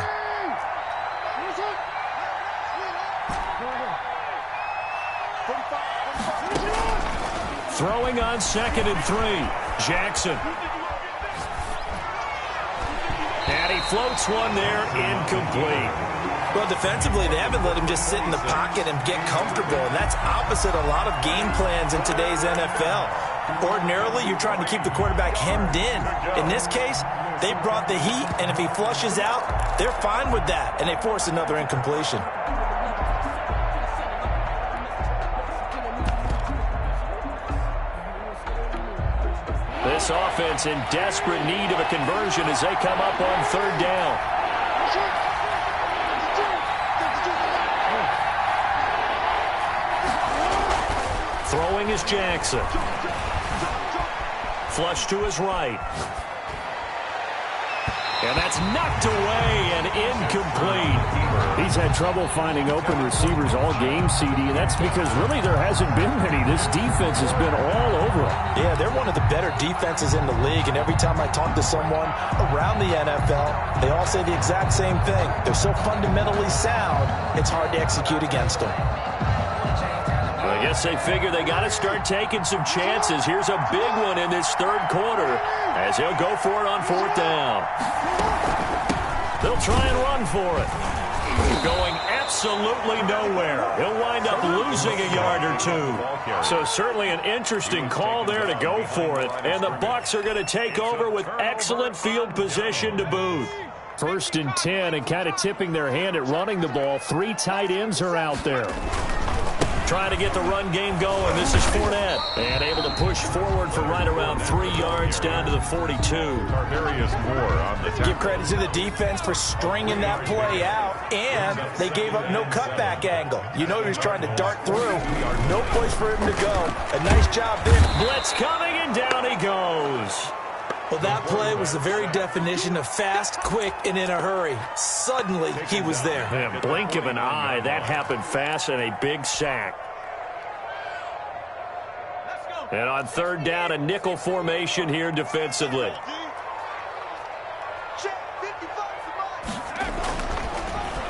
Throwing on 2nd and 3. Jackson. And he floats one there, incomplete. Well, defensively, they haven't let him just sit in the pocket and get comfortable, and that's opposite a lot of game plans in today's NFL. Ordinarily, you're trying to keep the quarterback hemmed in. In this case, they brought the heat, and if he flushes out, they're fine with that, and they force another incompletion. This offense in desperate need of a conversion as they come up on third down. Throwing is Jackson. Flush to his right. And that's knocked away and incomplete. He's had trouble finding open receivers all game, CD, and that's because really there hasn't been many. This defense has been all over him. Yeah, they're one of the better defenses in the league, and every time I talk to someone around the NFL, they all say the exact same thing. They're so fundamentally sound, it's hard to execute against them. I guess they figure they got to start taking some chances. Here's a big one in this third quarter as he'll go for it on fourth down. They'll try and run for it. Going absolutely nowhere. He'll wind up losing a yard or two. So certainly an interesting call there to go for it. And the Bucs are going to take over with excellent field position to boot. 1st and 10 and kind of tipping their hand at running the ball. 3 tight ends are out there. Trying to get the run game going. This is Fournette. And able to push forward for right around 3 yards down to the 42. Give credit to the defense for stringing that play out. And they gave up no cutback angle. You know he was trying to dart through. No place for him to go. A nice job there. Blitz coming, and down he goes. Well, that play was the very definition of fast, quick, and in a hurry. Suddenly, he was there. Yeah, blink of an eye, that happened fast, and a big sack. And on third down, a nickel formation here defensively.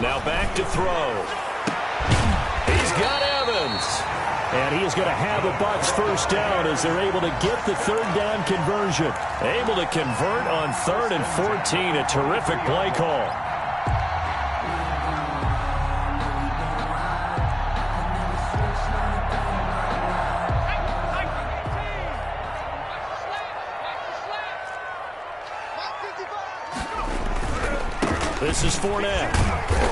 Now back to throw. He's got Evans. And he is going to have a Bucs first down as they're able to get the third down conversion. Able to convert on 3rd and 14. A terrific play call. This is Fournette.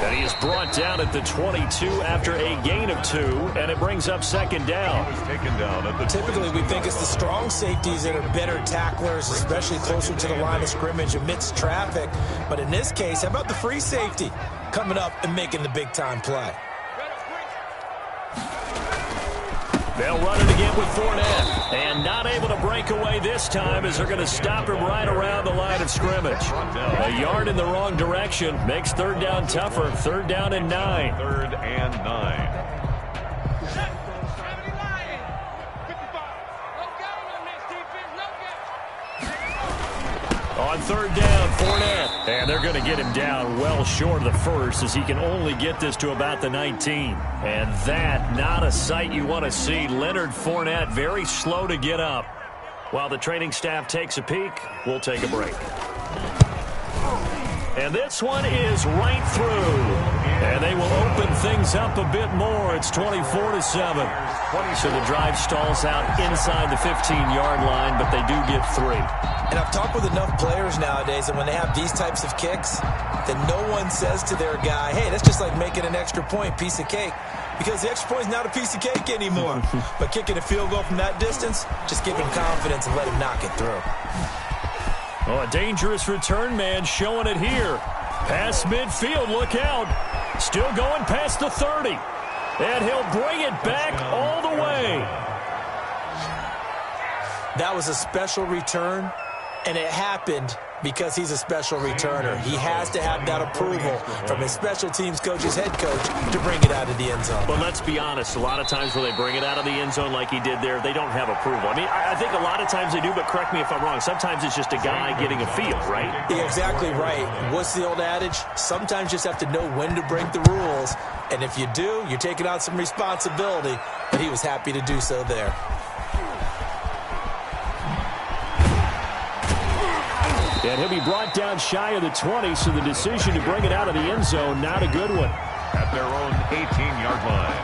And he is brought down at the 22 after a gain of 2, and it brings up 2nd down. Typically, we think it's the strong safeties that are better tacklers, especially closer to the line of scrimmage amidst traffic. But in this case, how about the free safety coming up and making the big-time play? They'll run it again with Fournette. And not able to break away this time as they're going to stop him right around the line of scrimmage. A yard in the wrong direction makes third down tougher. 3rd down and 9. 3rd and 9. On 3rd down, Fournette. And they're going to get him down well short of the first as he can only get this to about the 19. And that, not a sight you want to see. Leonard Fournette very slow to get up. While the training staff takes a peek, we'll take a break. And this one is right through. And they will open things up a bit more. It's 24-7. So the drive stalls out inside the 15-yard line, but they do get 3. And I've talked with enough players nowadays that when they have these types of kicks, that no one says to their guy, hey, that's just like making an extra point, piece of cake. Because the extra point is not a piece of cake anymore. But kicking a field goal from that distance, just give him confidence and let him knock it through. Oh, a dangerous return man showing it here. Past midfield, look out. Still going past the 30. And he'll bring it back all the way. That was a special return, and it happened because he's a special returner. He has to have that approval from his special teams coach's head coach to bring it out of the end zone. But let's be honest, a lot of times when they bring it out of the end zone like he did there, they don't have approval. I mean, I think a lot of times they do, but correct me if I'm wrong. Sometimes it's just a guy getting a feel, right? You're exactly right. What's the old adage? Sometimes you just have to know when to break the rules, and if you do, you're taking on some responsibility, but he was happy to do so there. And he'll be brought down shy of the 20, so the decision to bring it out of the end zone, not a good one. At their own 18-yard line.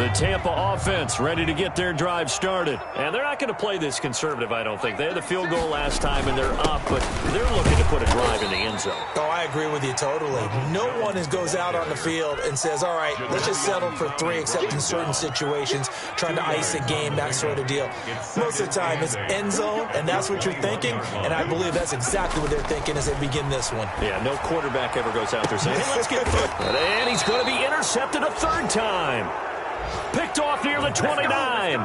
The Tampa offense ready to get their drive started. And they're not going to play this conservative, I don't think. They had the field goal last time, and they're up, but they're looking to put a drive in the end zone. Oh, I agree with you totally. No one goes out on the field and says, all right, let's just settle for 3, except in certain situations, trying to ice a game, that sort of deal. Most of the time, it's end zone, and that's what you're thinking, and I believe that's exactly what they're thinking as they begin this one. Yeah, no quarterback ever goes out there saying, hey, let's get through. And he's going to be intercepted a third time. Picked off near the 29.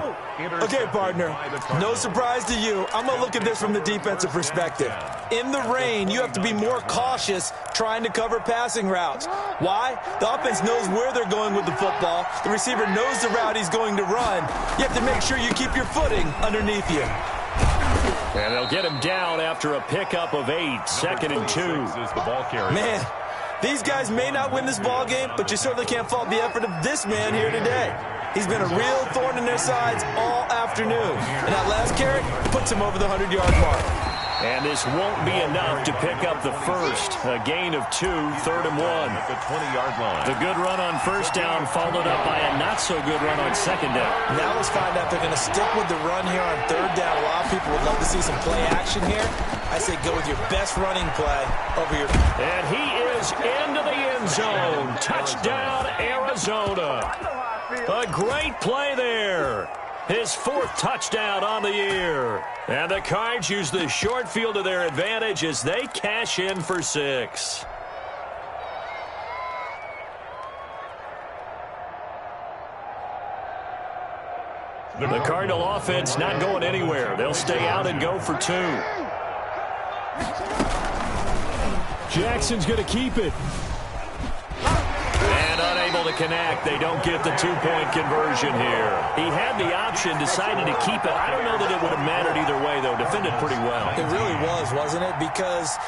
Okay, partner, no surprise to you. I'm going to look at this from the defensive perspective. In the rain, you have to be more cautious trying to cover passing routes. Why? The offense knows where they're going with the football. The receiver knows the route he's going to run. You have to make sure you keep your footing underneath you. And they'll get him down after a pickup of 8, 2nd and 2. Man, these guys may not win this ball game, but you certainly can't fault the effort of this man here today. He's been a real thorn in their sides all afternoon. And that last carry puts him over the 100-yard mark. And this won't be enough to pick up the first. A gain of 2, 3rd and 1. At the 20-yard line. The good run on first down followed up by a not-so-good run on second down. Now let's find out if they're going to stick with the run here on third down. A lot of people would love to see some play action here. I say go with your best running play over your... And he is into the end zone. Touchdown, Arizona. A great play there. His 4th touchdown on the year. And the Cards use the short field to their advantage as they cash in for 6. The Cardinal offense not going anywhere. They'll stay out and go for 2. Jackson's going to keep it. And unable to connect. They don't get the 2-point conversion here. He had the option, decided to keep it. I don't know that it would have mattered either way, though. Defended pretty well. It really was, wasn't it? Because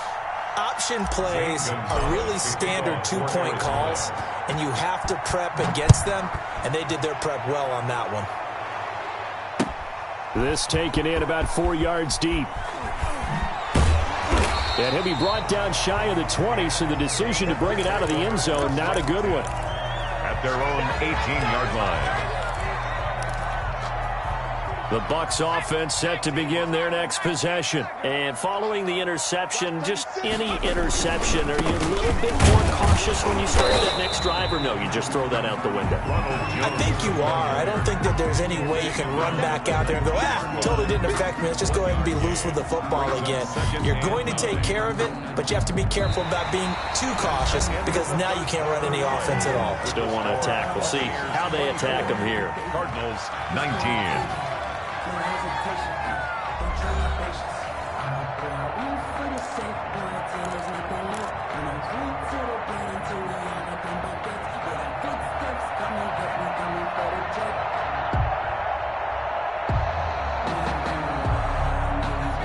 option plays are really standard 2-point calls, and you have to prep against them, and they did their prep well on that one. This taken in about 4 yards deep. And he'll be brought down shy of the 20, so the decision to bring it out of the end zone, not a good one. At their own 18-yard line. The Bucs offense set to begin their next possession. And following the interception, just any interception, are you a little bit more cautious when you start that next drive, or no, you just throw that out the window? I think you are. I don't think that there's any way you can run back out there and go, totally didn't affect me. Let's just go ahead and be loose with the football again. You're going to take care of it, but you have to be careful about being too cautious because now you can't run any offense at all. Still want to attack. We'll see how they attack them here. Cardinals 19.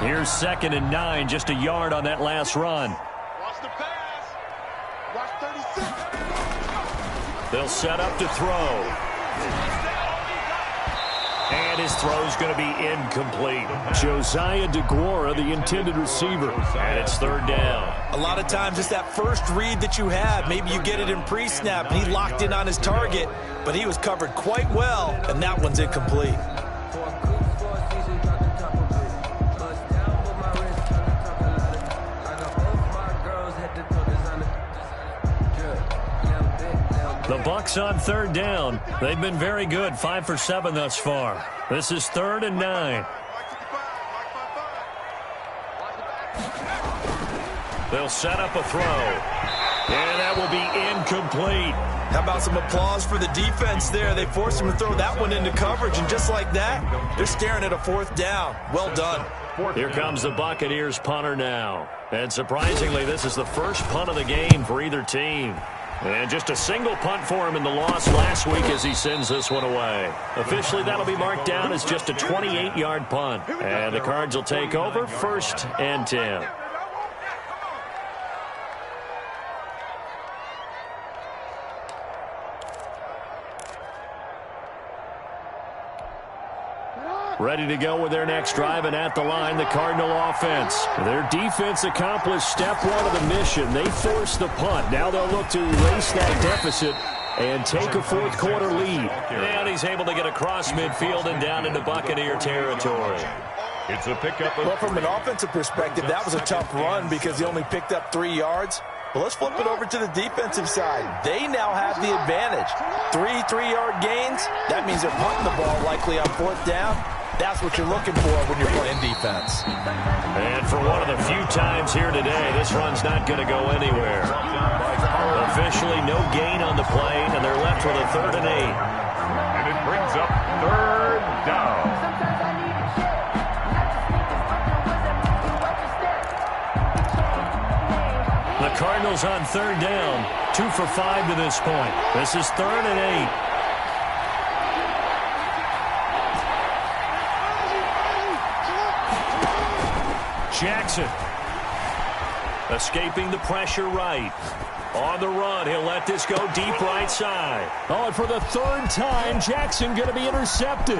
Here's 2nd and 9, just a yard on that last run. Watch the pass. Watch 36. They'll set up to throw. And his throw's going to be incomplete. Josiah DeGuara, the intended receiver. And it's 3rd down. A lot of times it's that first read that you have. Maybe you get it in pre-snap, and he locked in on his target, but he was covered quite well, and that one's incomplete. The Bucs on 3rd down. They've been very good, 5 for 7 thus far. This is 3rd and 9. They'll set up a throw. And that will be incomplete. How about some applause for the defense there? They forced him to throw that one into coverage, and just like that, they're staring at a 4th down. Well done. Here comes the Buccaneers punter now. And surprisingly, this is the first punt of the game for either team. And just a single punt for him in the loss last week as he sends this one away. Officially, that'll be marked down as just a 28-yard punt. And the Cards will take over 1st and 10. Ready to go with their next drive, and at the line, the Cardinal offense. Their defense accomplished step 1 of the mission. They forced the punt. Now they'll look to erase that deficit and take a fourth quarter lead. And he's able to get across midfield and down into Buccaneer territory. It's a pickup. Well, from an offensive perspective, that was a tough run because he only picked up 3 yards. But let's flip it over to the defensive side. They now have the advantage. 3 3-yard gains. That means they're punting the ball likely on fourth down. That's what you're looking for when you're playing defense. And for one of the few times here today, this run's not going to go anywhere. Officially no gain on the play, and they're left with a 3rd and 8. And it brings up 3rd down. The Cardinals on 3rd down, 2 for 5 to this point. This is 3rd and 8. Jackson escaping the pressure right. On the run, he'll let this go deep right side. Oh, and for the 3rd time, Jackson going to be intercepted.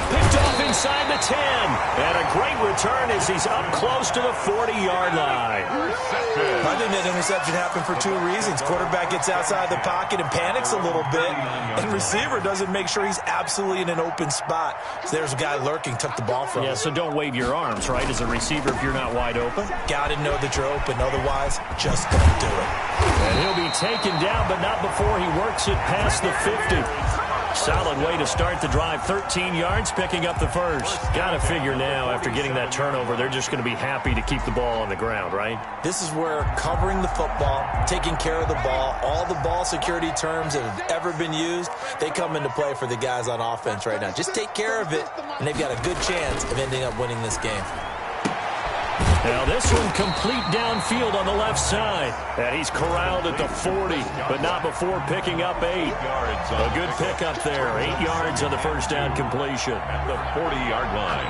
Picked off inside the 10. And a great return as he's up close to the 40-yard line. I think that interception happened for 2 reasons. Quarterback gets outside the pocket and panics a little bit. And receiver doesn't make sure he's absolutely in an open spot. So there's a guy lurking, took the ball from him. Yeah, so don't wave your arms, right, as a receiver if you're not wide open. Got to know that you're open. Otherwise, just don't do it. And he'll be taken down, but not before he works it past the 50. Solid way to start the drive. 13 yards, picking up the first. Got to figure now, after getting that turnover, they're just going to be happy to keep the ball on the ground, right? This is where covering the football, taking care of the ball, all the ball security terms that have ever been used, they come into play for the guys on offense right now. Just take care of it, and they've got a good chance of ending up winning this game. Now this one complete downfield on the left side. And he's corralled at the 40, but not before picking up 8. A good pickup there. 8 yards on the first down completion. At the 40-yard line.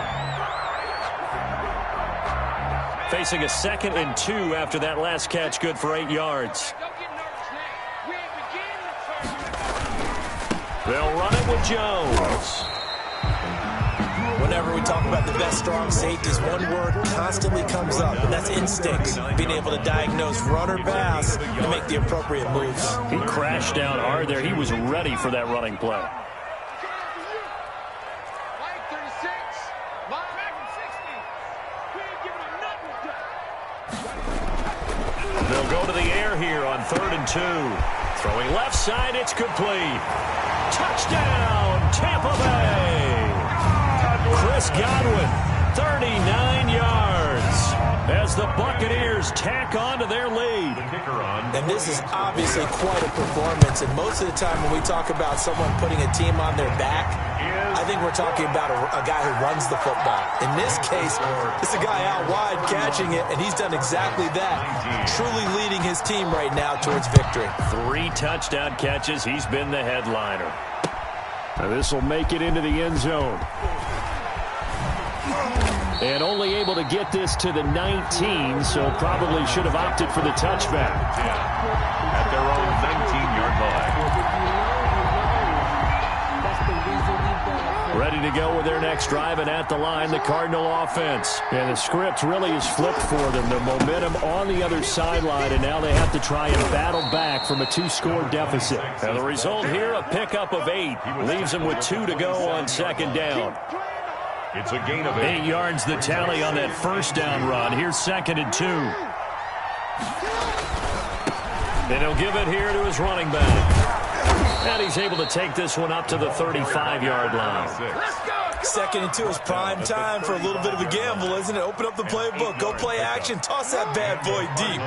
Facing a 2nd and 2 after that last catch, good for 8 yards. They'll run it with Jones. Whenever we talk about the best strong safeties, one word constantly comes up, and that's instincts. Being able to diagnose run or pass and make the appropriate moves. He crashed down hard there. He was ready for that running play. They'll go to the air here on 3rd and 2. Throwing left side, it's complete. Touchdown, Tampa Bay. Chris Godwin, 39 yards, as the Buccaneers tack on to their lead. And this is obviously quite a performance, and most of the time when we talk about someone putting a team on their back, I think we're talking about a guy who runs the football. In this case, it's a guy out wide catching it, and he's done exactly that, truly leading his team right now towards victory. 3 touchdown catches. He's been the headliner. Now this will make it into the end zone. And only able to get this to the 19, so probably should have opted for the touchback. At their own 19-yard line. Ready to go with their next drive, and at the line, the Cardinal offense. And the script really is flipped for them. The momentum on the other sideline, and now they have to try and battle back from a 2-score deficit. And the result here, a pickup of 8. Leaves them with 2 to go on 2nd down. It's a gain of 8. 8 yards the tally on that first down run. Here's 2nd and 2. And he'll give it here to his running back. And he's able to take this one up to the 35-yard line. 2nd and 2 is prime time for a little bit of a gamble, isn't it? Open up the playbook, go play action, toss that bad boy deep.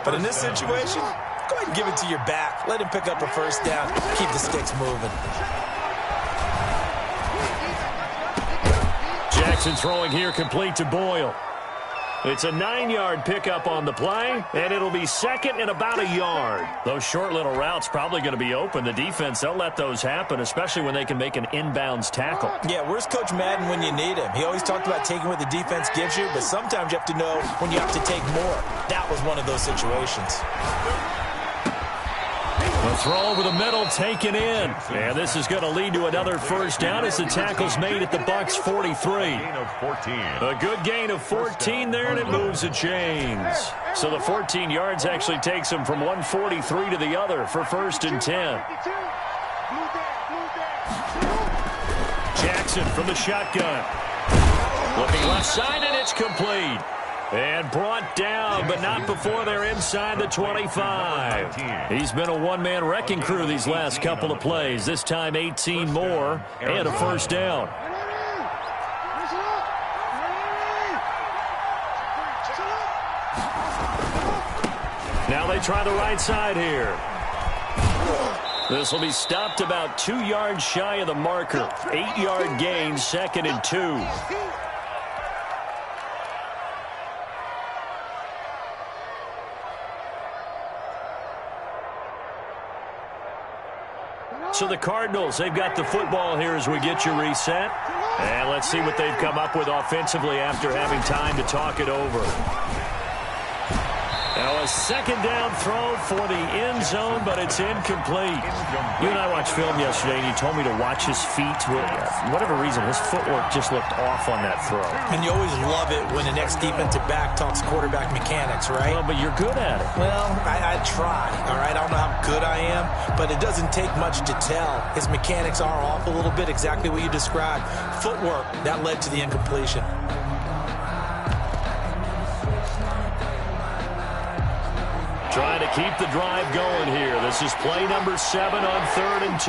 But in this situation, go ahead and give it to your back. Let him pick up a first down. Keep the sticks moving. Jackson throwing here, complete to Boyle. It's a 9-yard pickup on the play, and it'll be 2nd and about a yard. Those short little routes probably going to be open. The defense, they'll let those happen, especially when they can make an inbounds tackle. Yeah, where's Coach Madden when you need him? He always talked about taking what the defense gives you, but sometimes you have to know when you have to take more. That was one of those situations. The throw over the middle taken in. And this is going to lead to another first down as the tackle's made at the Bucs 43. A good gain of 14 there, and it moves the chains. So the 14 yards actually takes them from 143 to the other for 1st and 10. Jackson from the shotgun. Looking left side, and it's complete. And brought down, but not before they're inside the 25. He's been a one-man wrecking crew these last couple of plays. This time 18 more and a first down. Now they try the right side here. This will be stopped about 2 yards shy of the marker. 8-yard gain, 2nd and 2. So the Cardinals, they've got the football here as we get you reset. And let's see what they've come up with offensively after having time to talk it over. Now a 2nd down throw for the end zone, but it's incomplete. You and I watched film yesterday, and you told me to watch his feet. For whatever reason, his footwork just looked off on that throw. And you always love it when the next defensive back talks quarterback mechanics, right? Well, but you're good at it. Well, I try, all right? I don't know how good I am, but it doesn't take much to tell. His mechanics are off a little bit, exactly what you described. Footwork, that led to the incompletion. Trying to keep the drive going here. This is play number 7 on 3rd and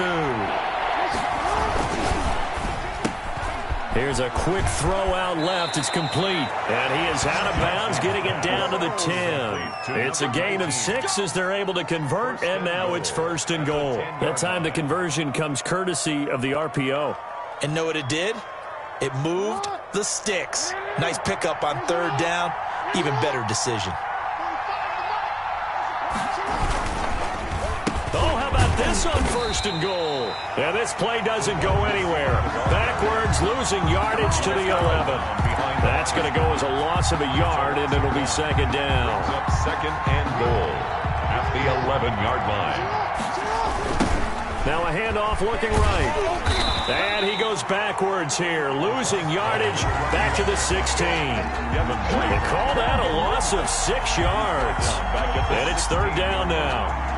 2. Here's a quick throw out left. It's complete. And he is out of bounds, getting it down to the 10. It's a gain of 6 as they're able to convert, and now it's 1st and goal. That time the conversion comes courtesy of the RPO. And know what it did? It moved the sticks. Nice pickup on 3rd down. Even better decision. Oh, how about this on 1st and goal? And this play doesn't go anywhere. Backwards, losing yardage to the 11. That's going to go as a loss of a yard, and it'll be 2nd down. Up 2nd and goal at the 11-yard line. Now a handoff looking right. And he goes backwards here, losing yardage back to the 16. They call that a loss of 6 yards. And it's 3rd down now.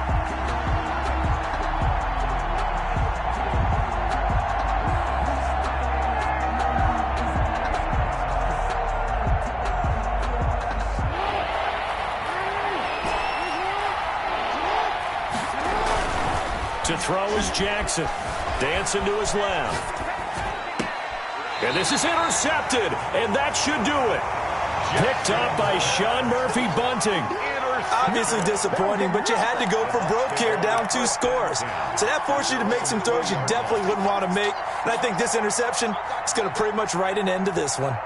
To throw is Jackson. Dancing to his left. And this is intercepted, and that should do it. Picked up by Sean Murphy-Bunting. Obviously disappointing, but you had to go for broke here, down 2 scores. So that forced you to make some throws you definitely wouldn't want to make. And I think this interception is going to pretty much write an end to this one.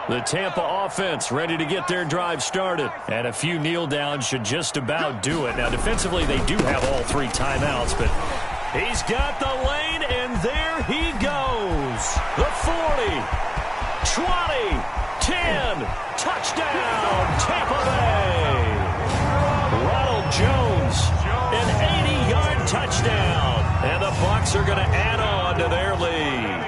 The Tampa offense ready to get their drive started. And a few kneel downs should just about do it. Now, defensively, they do have all 3 timeouts, but he's got the lane, and there he goes. The 40, 20, 10, touchdown, Tampa Bay. Ronald Jones, an 80-yard touchdown. And the Bucs are going to add on to their lead.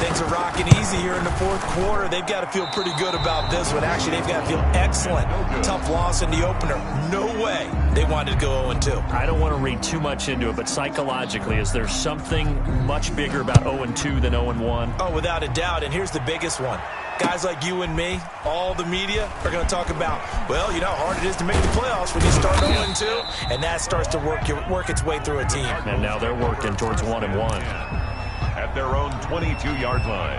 Things are rocking easy here in the 4th quarter. They've got to feel pretty good about this one. Actually, they've got to feel excellent. Tough loss in the opener. No way they wanted to go 0-2. I don't want to read too much into it, but psychologically, is there something much bigger about 0-2 than 0-1? Oh, without a doubt, and here's the biggest one. Guys like you and me, all the media, are going to talk about, well, you know how hard it is to make the playoffs when you start 0-2, and that starts to work its way through a team. And now they're working towards 1-1. At their own 22-yard line.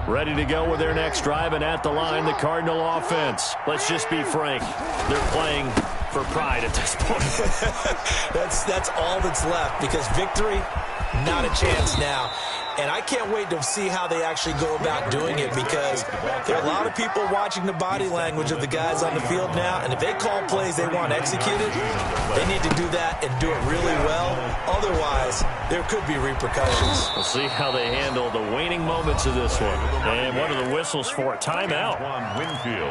Ready to go with their next drive, and at the line, the Cardinal offense. Let's just be frank. They're playing for pride at this point. That's all that's left, because victory, not a chance now. And I can't wait to see how they actually go about doing it, because there are a lot of people watching the body language of the guys on the field now, and if they call plays they want executed, they need to do that and do it really well. Otherwise, there could be repercussions. We'll see how they handle the waning moments of this one. And what are the whistles for? Timeout.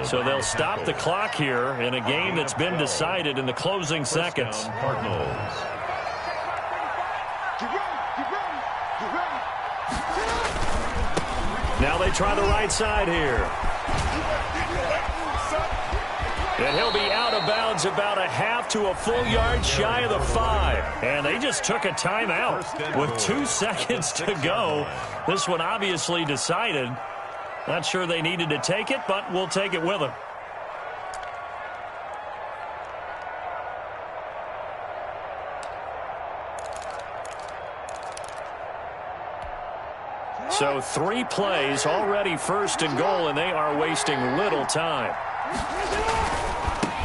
So they'll stop the clock here in a game that's been decided in the closing seconds. Now they try the right side here. And he'll be out of bounds about a half to a full yard shy of the 5. And they just took a timeout with 2 seconds to go. This one obviously decided. Not sure they needed to take it, but we'll take it with them. So 3 plays, already first and goal, and they are wasting little time.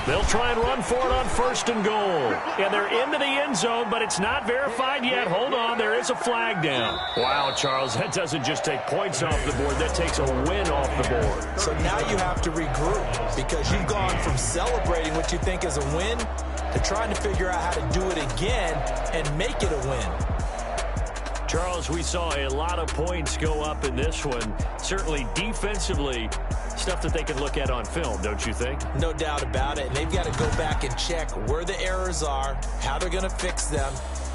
They'll try and run for it on first and goal. And they're into the end zone, but it's not verified yet. Hold on, there is a flag down. Wow, Charles, that doesn't just take points off the board. That takes a win off the board. So now you have to regroup, because you've gone from celebrating what you think is a win to trying to figure out how to do it again and make it a win. Charles, we saw a lot of points go up in this one. Certainly defensively, stuff that they can look at on film, don't you think? No doubt about it. And they've got to go back and check where the errors are, how they're going to fix them,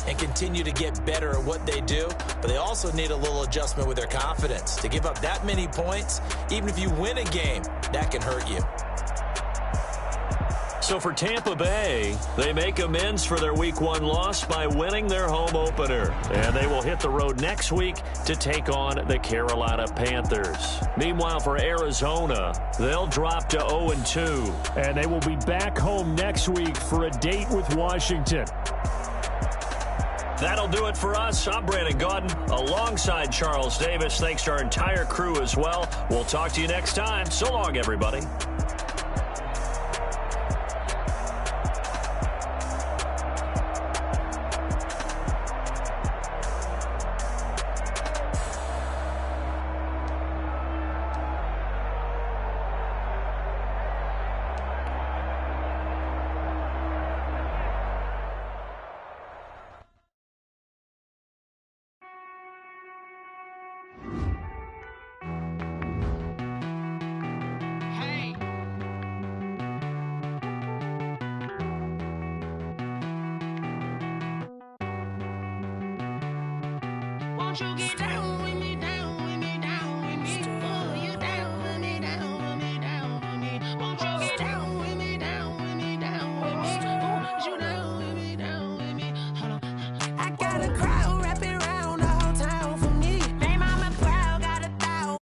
and continue to get better at what they do. But they also need a little adjustment with their confidence. To give up that many points, even if you win a game, that can hurt you. So for Tampa Bay, they make amends for their Week 1 loss by winning their home opener. And they will hit the road next week to take on the Carolina Panthers. Meanwhile, for Arizona, they'll drop to 0-2. And they will be back home next week for a date with Washington. That'll do it for us. I'm Brandon Gaudin alongside Charles Davis. Thanks to our entire crew as well. We'll talk to you next time. So long, everybody. Won't you get down?